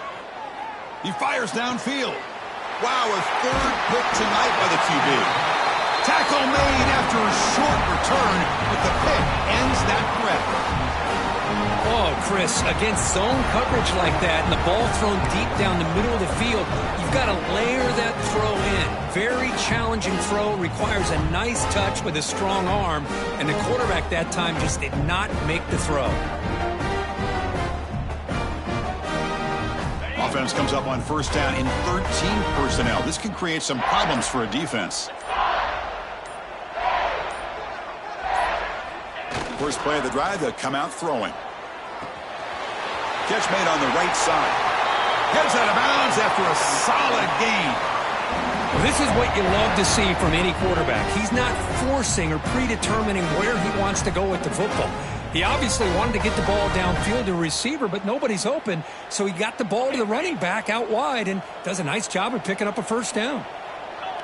He fires downfield. Wow, a 3rd pick tonight by the QB. Tackle made after a short return, but the pick ends that threat. Oh, Chris, against zone coverage like that and the ball thrown deep down the middle of the field, you've got to layer that throw in. Very challenging throw, requires a nice touch with a strong arm, and the quarterback that time just did not make the throw. Offense comes up on first down in 13 personnel. This can create some problems for a defense. First play of the drive, they'll come out throwing. Catch made on the right side. Heads out of bounds after a solid gain. Well, this is what you love to see from any quarterback. He's not forcing or predetermining where he wants to go with the football. He obviously wanted to get the ball downfield to a receiver, but nobody's open, so he got the ball to the running back out wide and does a nice job of picking up a first down.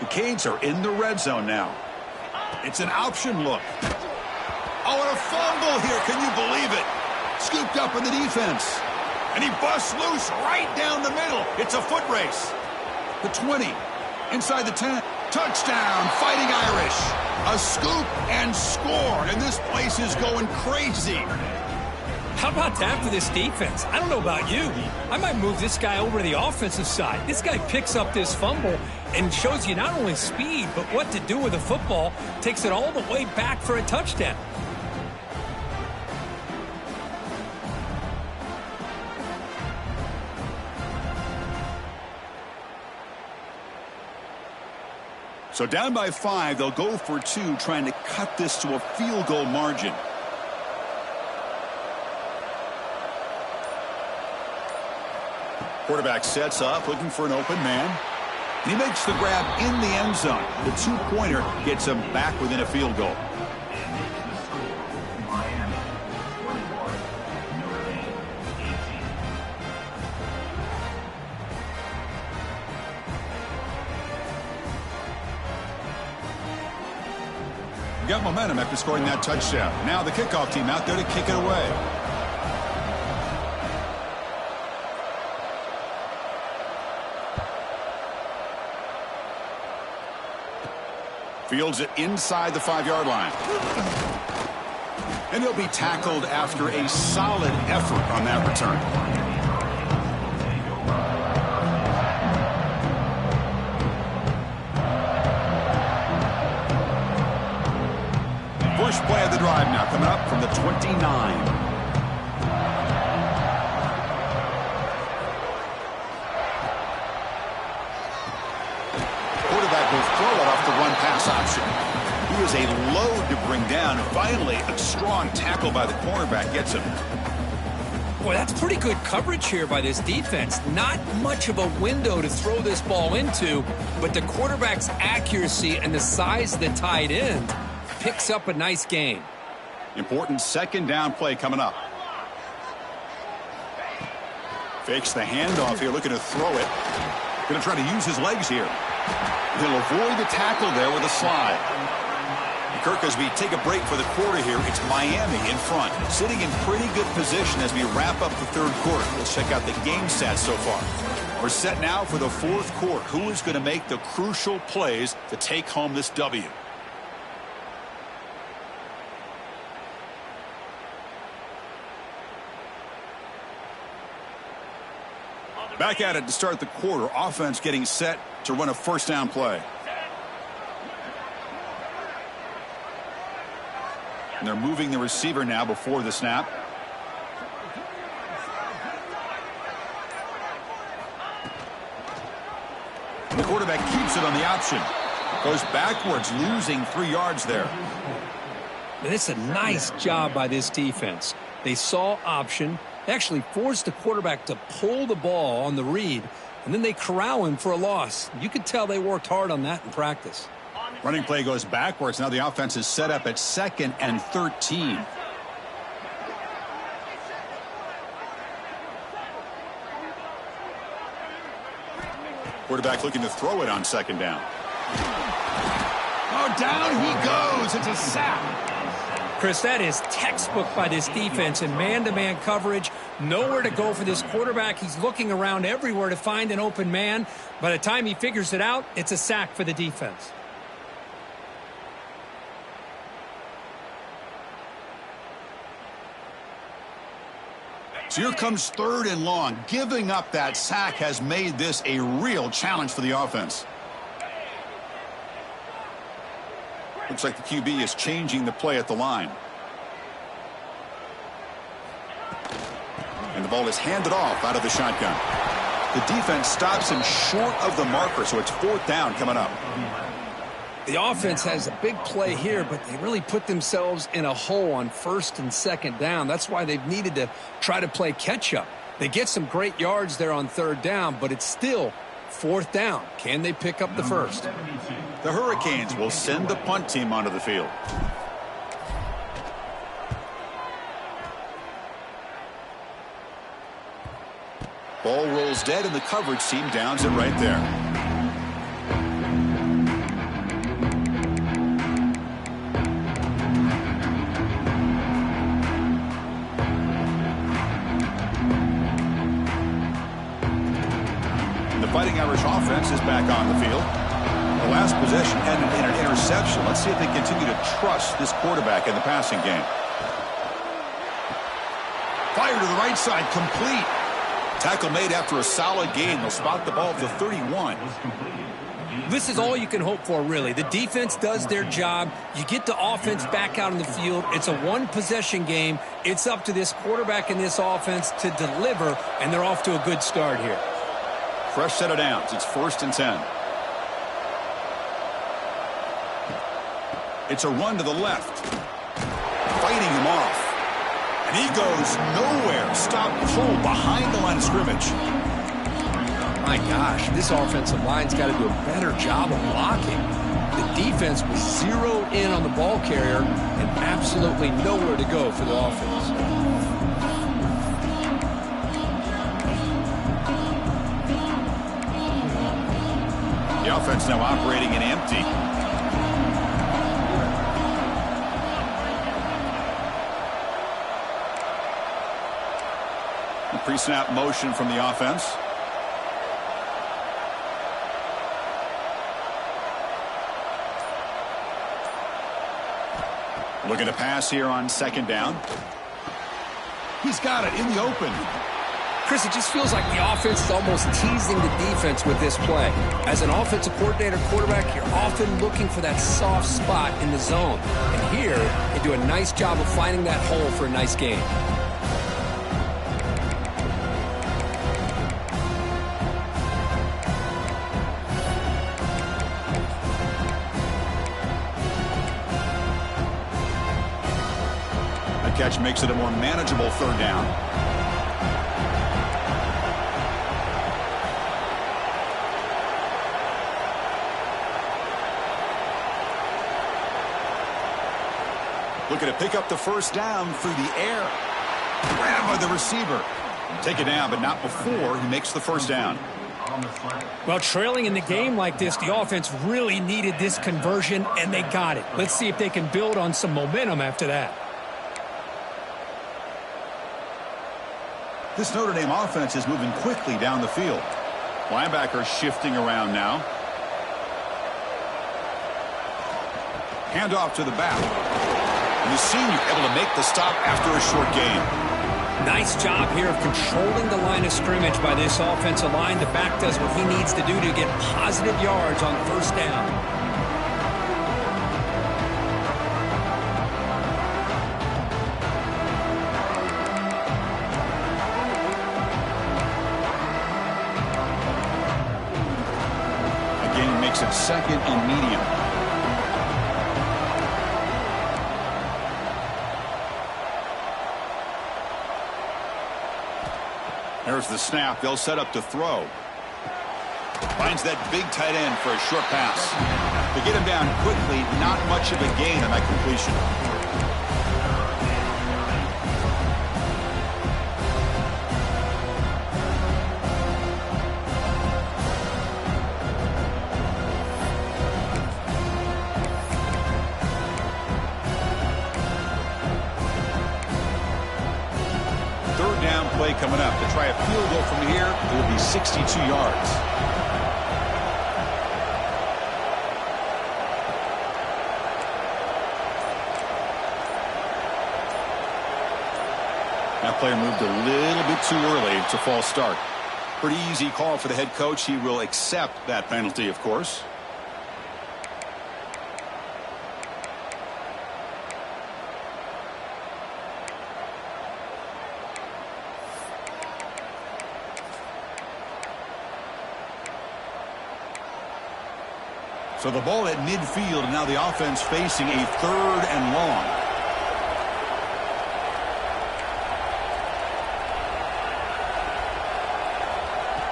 The Canes are in the red zone now. It's an option look. Oh, and a fumble here. Can you believe it? Scooped up in the defense. And he busts loose right down the middle. It's a foot race. The 20, inside the 10. Touchdown, Fighting Irish. A scoop and score, and this place is going crazy. How about that for this defense? I don't know about you. I might move this guy over to the offensive side. This guy picks up this fumble and shows you not only speed, but what to do with the football. Takes it all the way back for a touchdown. So down by 5, they'll go for 2, trying to cut this to a field goal margin. Quarterback sets up, looking for an open man. And he makes the grab in the end zone. The two-pointer gets him back within a field goal. Got momentum after scoring that touchdown. Now the kickoff team out there to kick it away. Fields it inside the 5-yard line. And he'll be tackled after a solid effort on that return. First play of the drive now coming up from the 29. Quarterback will throw it off the run-pass option. He was a load to bring down. Finally, a strong tackle by the cornerback gets him. Boy, that's pretty good coverage here by this defense. Not much of a window to throw this ball into, but the quarterback's accuracy and the size of the tight end picks up a nice gain. Important second down play coming up. Fakes the handoff here, looking to throw it. Going to try to use his legs here. He'll avoid the tackle there with a slide. Kirk, as we take a break for the quarter here, it's Miami in front, sitting in pretty good position as we wrap up the third quarter. Let's check out the game stats so far. We're set now for the fourth quarter. Who is going to make the crucial plays to take home this W? Back at it to start the quarter. Offense getting set to run a first down play. And they're moving the receiver now before the snap. And the quarterback keeps it on the option. Goes backwards, losing 3 yards there. And it's a nice job by this defense. They saw option. They actually forced the quarterback to pull the ball on the read, and then they corral him for a loss. You could tell they worked hard on that in practice. Running play goes backwards. Now the offense is set up at 2nd and 13. Quarterback looking to throw it on second down. Oh, down he goes. It's a sack. Chris, that is textbook by this defense in man-to-man coverage. Nowhere to go for this quarterback. He's looking around everywhere to find an open man. By the time he figures it out, it's a sack for the defense. So here comes 3rd and long. Giving up that sack has made this a real challenge for the offense. Looks like the QB is changing the play at the line. And the ball is handed off out of the shotgun. The defense stops him short of the marker, so it's 4th down coming up. The offense has a big play here, but they really put themselves in a hole on 1st and 2nd down. That's why they've needed to try to play catch-up. They get some great yards there on 3rd down, but it's still 4th down. Can they pick up the first? The Hurricanes will send the punt team onto the field. Ball rolls dead, and the coverage team downs it right there. The Fighting Irish offense is back on the field. The last possession ended in an interception. Let's see if they continue to trust this quarterback in the passing game. Fire to the right side, complete. Tackle made after a solid gain. They'll spot the ball at the 31. This is all you can hope for, really. The defense does their job. You get the offense back out on the field. It's a one-possession game. It's up to this quarterback and this offense to deliver, and they're off to a good start here. Fresh set of downs. It's 1st and 10. It's a run to the left. Fighting him off. And he goes nowhere. Stop pulled behind the line of scrimmage. My gosh, this offensive line's got to do a better job of blocking. The defense was zeroed in on the ball carrier and absolutely nowhere to go for the offense. The offense now operating in empty. A pre-snap motion from the offense. Looking to pass here on second down. He's got it in the open. Chris, it just feels like the offense is almost teasing the defense with this play. As an offensive coordinator quarterback, you're often looking for that soft spot in the zone. And here, they do a nice job of finding that hole for a nice gain. The catch makes it a more manageable third down. Looking to pick up the first down through the air. Grabbed by the receiver. Take it down, but not before he makes the first down. Well, trailing in the game like this, the offense really needed this conversion, and they got it. Let's see if they can build on some momentum after that. This Notre Dame offense is moving quickly down the field. Linebacker shifting around now. Handoff to the back. And the senior able to make the stop after a short gain. Nice job here of controlling the line of scrimmage by this offensive line. The back does what he needs to do to get positive yards on first down. Again, makes it second and medium. There's the snap. They'll set up to throw. Finds that big tight end for a short pass. To get him down quickly, not much of a gain on that completion. Third down play coming up. To try a field goal from here, it will be 62 yards. That player moved a little bit too early. It's a false start. Pretty easy call for the head coach. He will accept that penalty, of course. So the ball at midfield, and now the offense facing a third and long.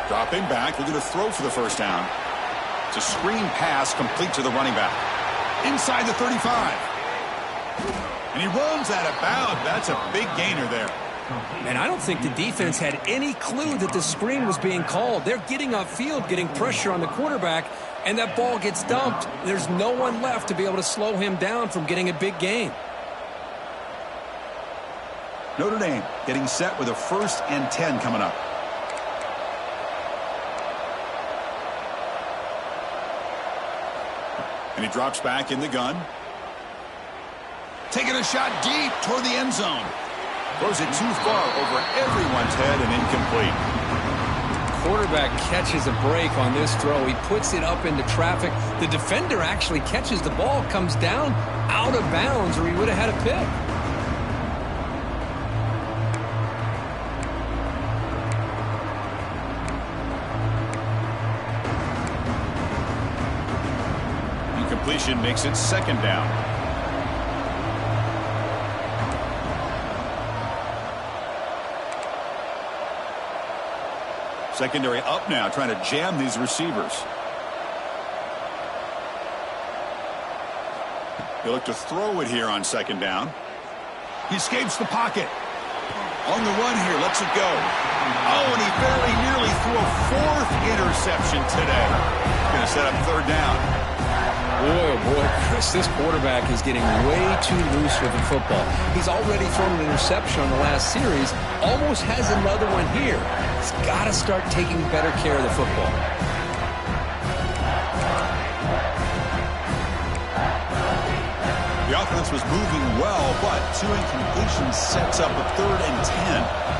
Dropping back, looking to throw for the first down. It's a screen pass complete to the running back. Inside the 35. And he runs out of bounds. That's a big gainer there. And I don't think the defense had any clue that the screen was being called. They're getting upfield, getting pressure on the quarterback, and that ball gets dumped. There's no one left to be able to slow him down from getting a big gain. Notre Dame getting set with a 1st and 10 coming up. And he drops back in the gun. Taking a shot deep toward the end zone. Throws it too far over everyone's head and incomplete. Quarterback catches a break on this throw. He puts it up into traffic. The defender actually catches the ball, comes down out of bounds, or he would have had a pick. Incompletion makes it 2nd down. Secondary up now, trying to jam these receivers. They look to throw it here on second down. He escapes the pocket. On the run here, lets it go. Oh, and he very nearly threw a fourth interception today. Going to set up third down. Boy, oh boy, Chris, this quarterback is getting way too loose with the football. He's already thrown an interception on the last series, almost has another one here. He's got to start taking better care of the football. The offense was moving well, but 2 incompletions sets up a 3rd and 10.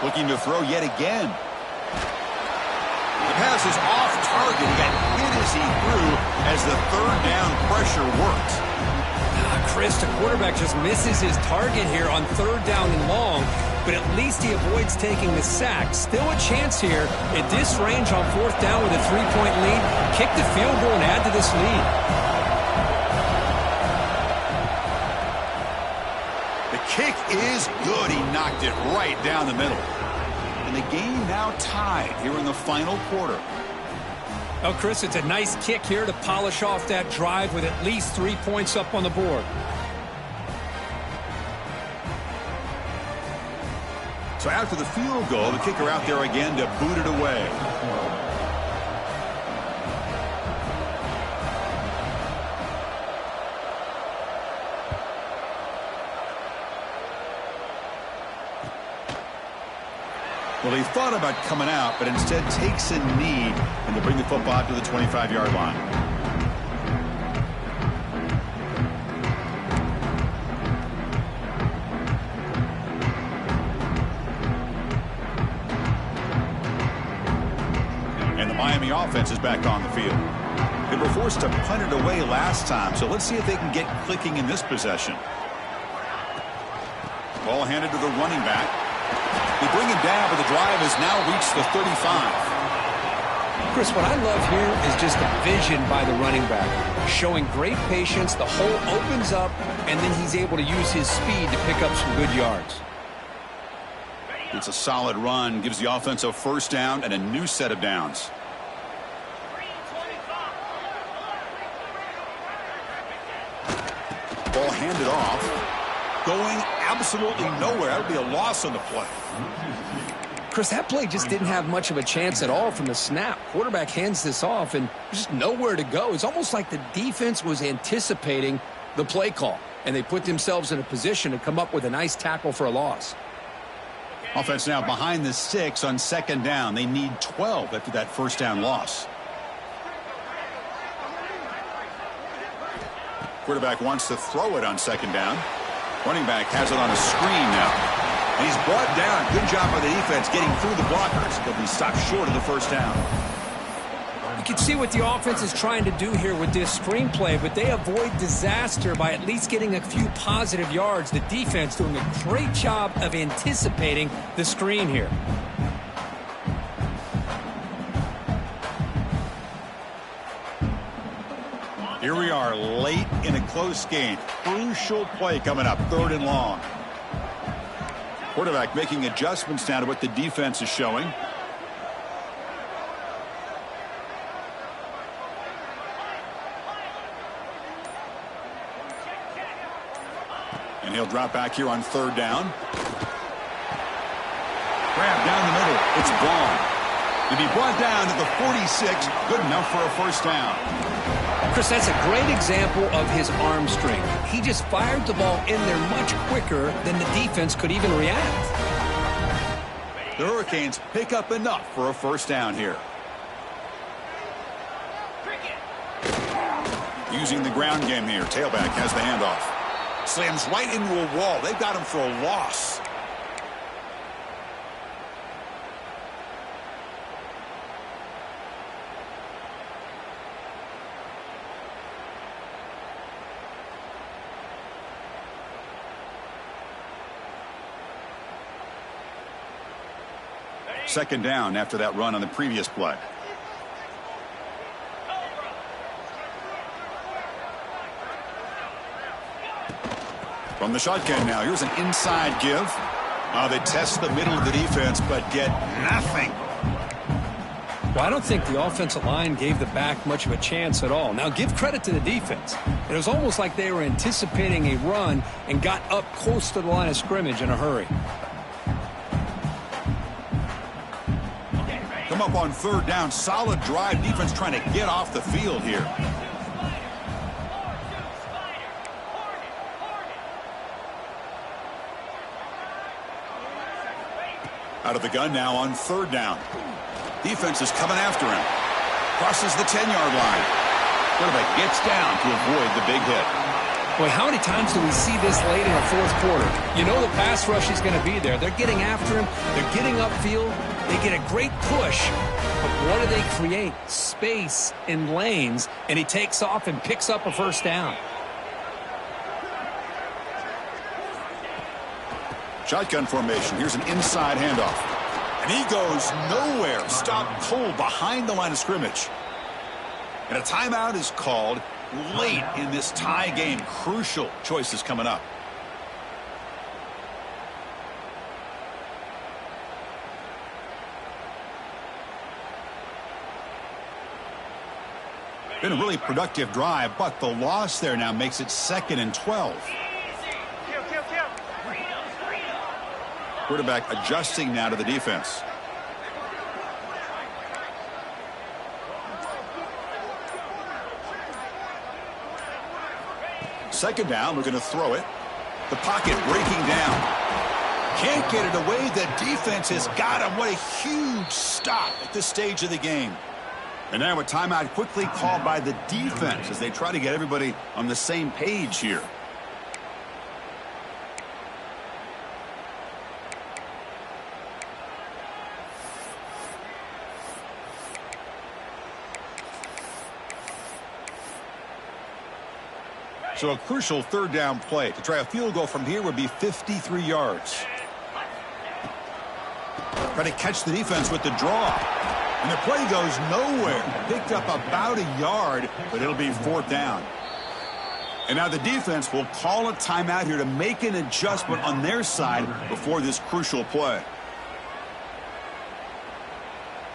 Looking to throw yet again. The pass is off target. He got hit as he threw as the 3rd down pressure worked. Chris, the quarterback just misses his target here on 3rd down and long, but at least he avoids taking the sack. Still a chance here at this range on 4th down with a 3-point lead. Kick the field goal and add to this lead. The kick is good. He knocked it right down the middle. And the game now tied here in the final quarter. Oh, Chris, it's a nice kick here to polish off that drive with at least 3 points up on the board. So after the field goal, the kicker out there again to boot it away. Well, he thought about coming out, but instead takes a knee and to bring the football out to the 25-yard line. And the Miami offense is back on the field. They were forced to punt it away last time, so let's see if they can get clicking in this possession. Ball handed to the running back. They bring him down, but the drive has now reached the 35. Chris, what I love here is just the vision by the running back. Showing great patience, the hole opens up, and then he's able to use his speed to pick up some good yards. It's a solid run, gives the offense a 1st down and a new set of downs. Ball handed off. Going absolutely nowhere. That would be a loss on the play. Chris, that play just didn't have much of a chance at all from the snap. Quarterback hands this off, and there's just nowhere to go. It's almost like the defense was anticipating the play call, and they put themselves in a position to come up with a nice tackle for a loss. Offense now behind the 6 on 2nd down. They need 12 after that 1st down loss. Quarterback wants to throw it on 2nd down. Running back has it on a screen now. And he's brought down. Good job by the defense getting through the blockers. He'll be stopped short of the 1st down. You can see what the offense is trying to do here with this screenplay, but they avoid disaster by at least getting a few positive yards. The defense doing a great job of anticipating the screen here. Here we are late in a close game. Crucial play coming up, 3rd and long. Quarterback making adjustments now to what the defense is showing. And he'll drop back here on 3rd down. Grab down the middle. It's gone. To be brought down to the 46, good enough for a 1st down. Chris, that's a great example of his arm strength. He just fired the ball in there much quicker than the defense could even react. The Hurricanes pick up enough for a 1st down here. Using the ground game here. Tailback has the handoff. Slams right into a wall. They've got him for a loss. Second down after that run on the previous play. From the shotgun now, here's an inside give. They test the middle of the defense, but get nothing. Well, I don't think the offensive line gave the back much of a chance at all. Now, give credit to the defense. It was almost like they were anticipating a run and got up close to the line of scrimmage in a hurry. Come up on third down. Solid drive. Defense trying to get off the field here. Out of the gun now on third down. Defense is coming after him. Crosses the 10-yard line. Quarterback gets down to avoid the big hit. Boy, how many times do we see this late in the fourth quarter? You know the pass rush is going to be there. They're getting after him. They're getting upfield. They get a great push. But what do they create? Space in lanes. And he takes off and picks up a first down. Shotgun formation. Here's an inside handoff. And he goes nowhere. Stopped cold behind the line of scrimmage. And a timeout is called late in this tie game. Crucial choices coming up. Been a really productive drive, but the loss there now makes it 2nd and 12. Quarterback adjusting now to the defense. Second down, we're going to throw it. The pocket breaking down. Can't get it away. The defense has got him. What a huge stop at this stage of the game. And now a timeout quickly called by the defense as they try to get everybody on the same page here. So a crucial third down play. To try a field goal from here would be 53 yards. Try to catch the defense with the draw. And the play goes nowhere. Picked up about a yard, but it'll be 4th down. And now the defense will call a timeout here to make an adjustment on their side before this crucial play.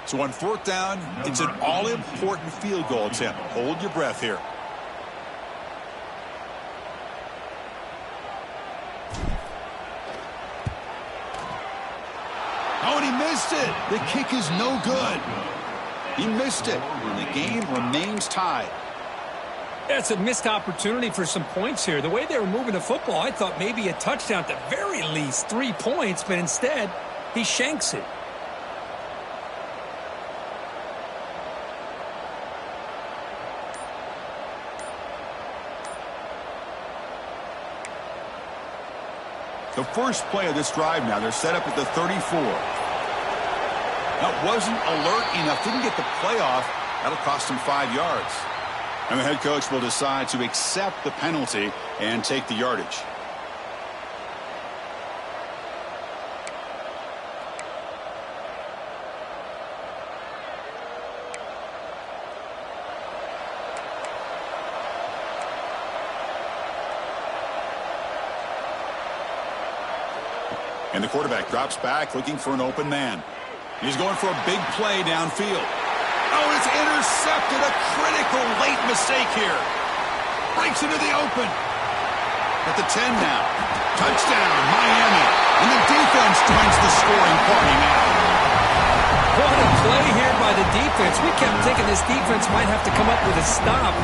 So on 4th down, it's an all-important field goal attempt. Hold your breath here. Oh, and he missed it. The kick is no good. He missed it, and the game remains tied. That's a missed opportunity for some points here. The way they were moving the football, I thought maybe a touchdown, at the very least 3 points, but instead, he shanks it. The first play of this drive now, they're set up at the 34. That wasn't alert enough, didn't get the play off. That'll cost him 5 yards. And the head coach will decide to accept the penalty and take the yardage. And the quarterback drops back looking for an open man. He's going for a big play downfield. Oh, it's intercepted. A critical late mistake here. Breaks into the open. At the 10 now. Touchdown, Miami. And the defense joins the scoring party now. What a play here by the defense. We kept thinking this defense might have to come up with a stop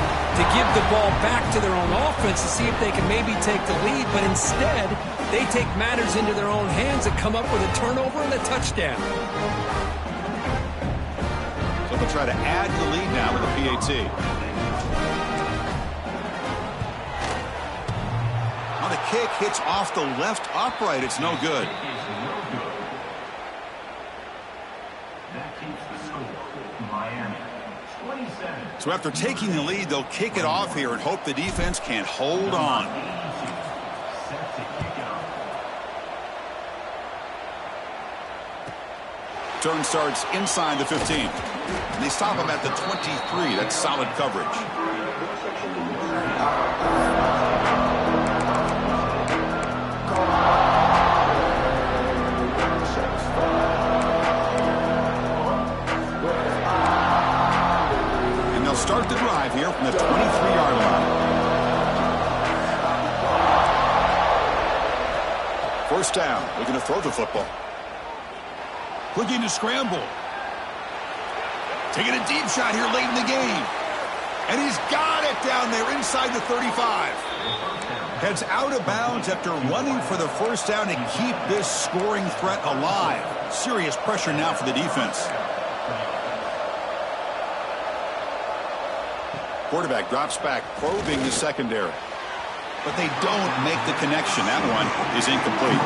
to give the ball back to their own offense to see if they can maybe take the lead. But instead, they take matters into their own hands and come up with a turnover and a touchdown. So they'll try to add to the lead now with a PAT. Now the kick hits off the left upright. It's no good. So after taking the lead, they'll kick it off here and hope the defense can hold on. Turn starts inside the 15. And they stop him at the 23. That's solid coverage. First down. Looking to throw the football. Looking to scramble. Taking a deep shot here late in the game. And he's got it down there inside the 35. Heads out of bounds after running for the first down to keep this scoring threat alive. Serious pressure now for the defense. Quarterback drops back, probing the secondary. But they don't make the connection. That one is incomplete.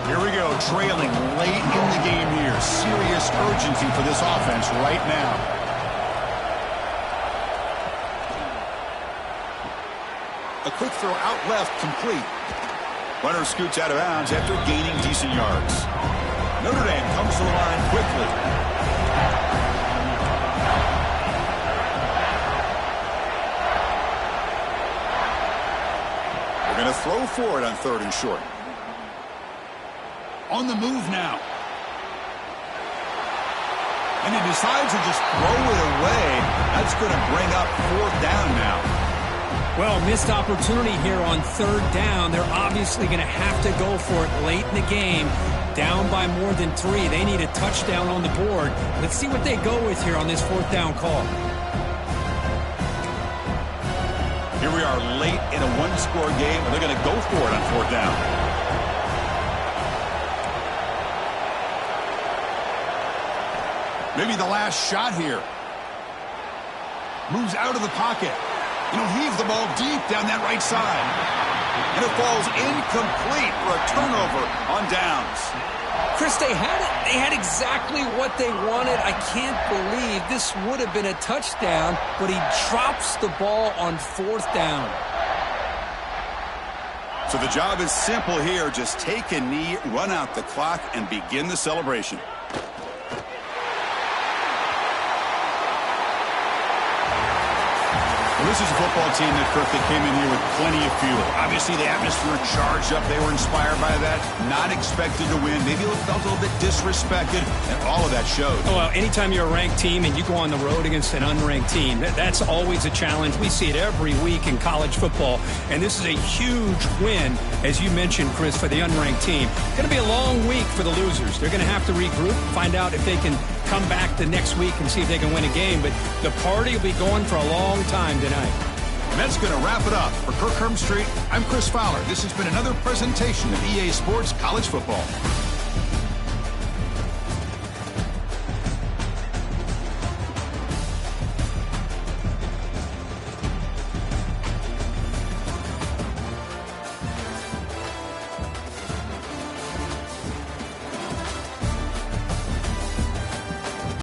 Here we go, trailing late in the game here. Serious urgency for this offense right now. A quick throw out left, complete. Runner scoots out of bounds after gaining decent yards. Notre Dame comes to the line quickly. They're going to throw for it on 3rd and short. On the move now. And he decides to just throw it away. That's going to bring up 4th down now. Well, missed opportunity here on 3rd down. They're obviously going to have to go for it late in the game. Down by more than 3. They need a touchdown on the board. Let's see what they go with here on this 4th down call. Here we are late in a one-score game, and they're going to go for it on 4th down. Maybe the last shot here. Moves out of the pocket. Heave the ball deep down that right side. And it falls incomplete for a turnover on downs. Chris, they had it. They had exactly what they wanted. I can't believe this would have been a touchdown, but he drops the ball on 4th down. So the job is simple here. Just take a knee, run out the clock, and begin the celebration. Well, this is a football team that came in here with plenty of fuel. Obviously, the atmosphere charged up. They were inspired by that. Not expected to win. Maybe felt a little bit disrespected, and all of that showed. Oh, well, anytime you're a ranked team and you go on the road against an unranked team, that's always a challenge. We see it every week in college football, and this is a huge win, as you mentioned, Chris, for the unranked team. It's going to be a long week for the losers. They're going to have to regroup, find out if they can come back the next week and see if they can win a game. But the party will be going for a long time tonight. And that's going to wrap it up. For Kirk Street, I'm Chris Fowler. This has been another presentation of EA Sports College Football.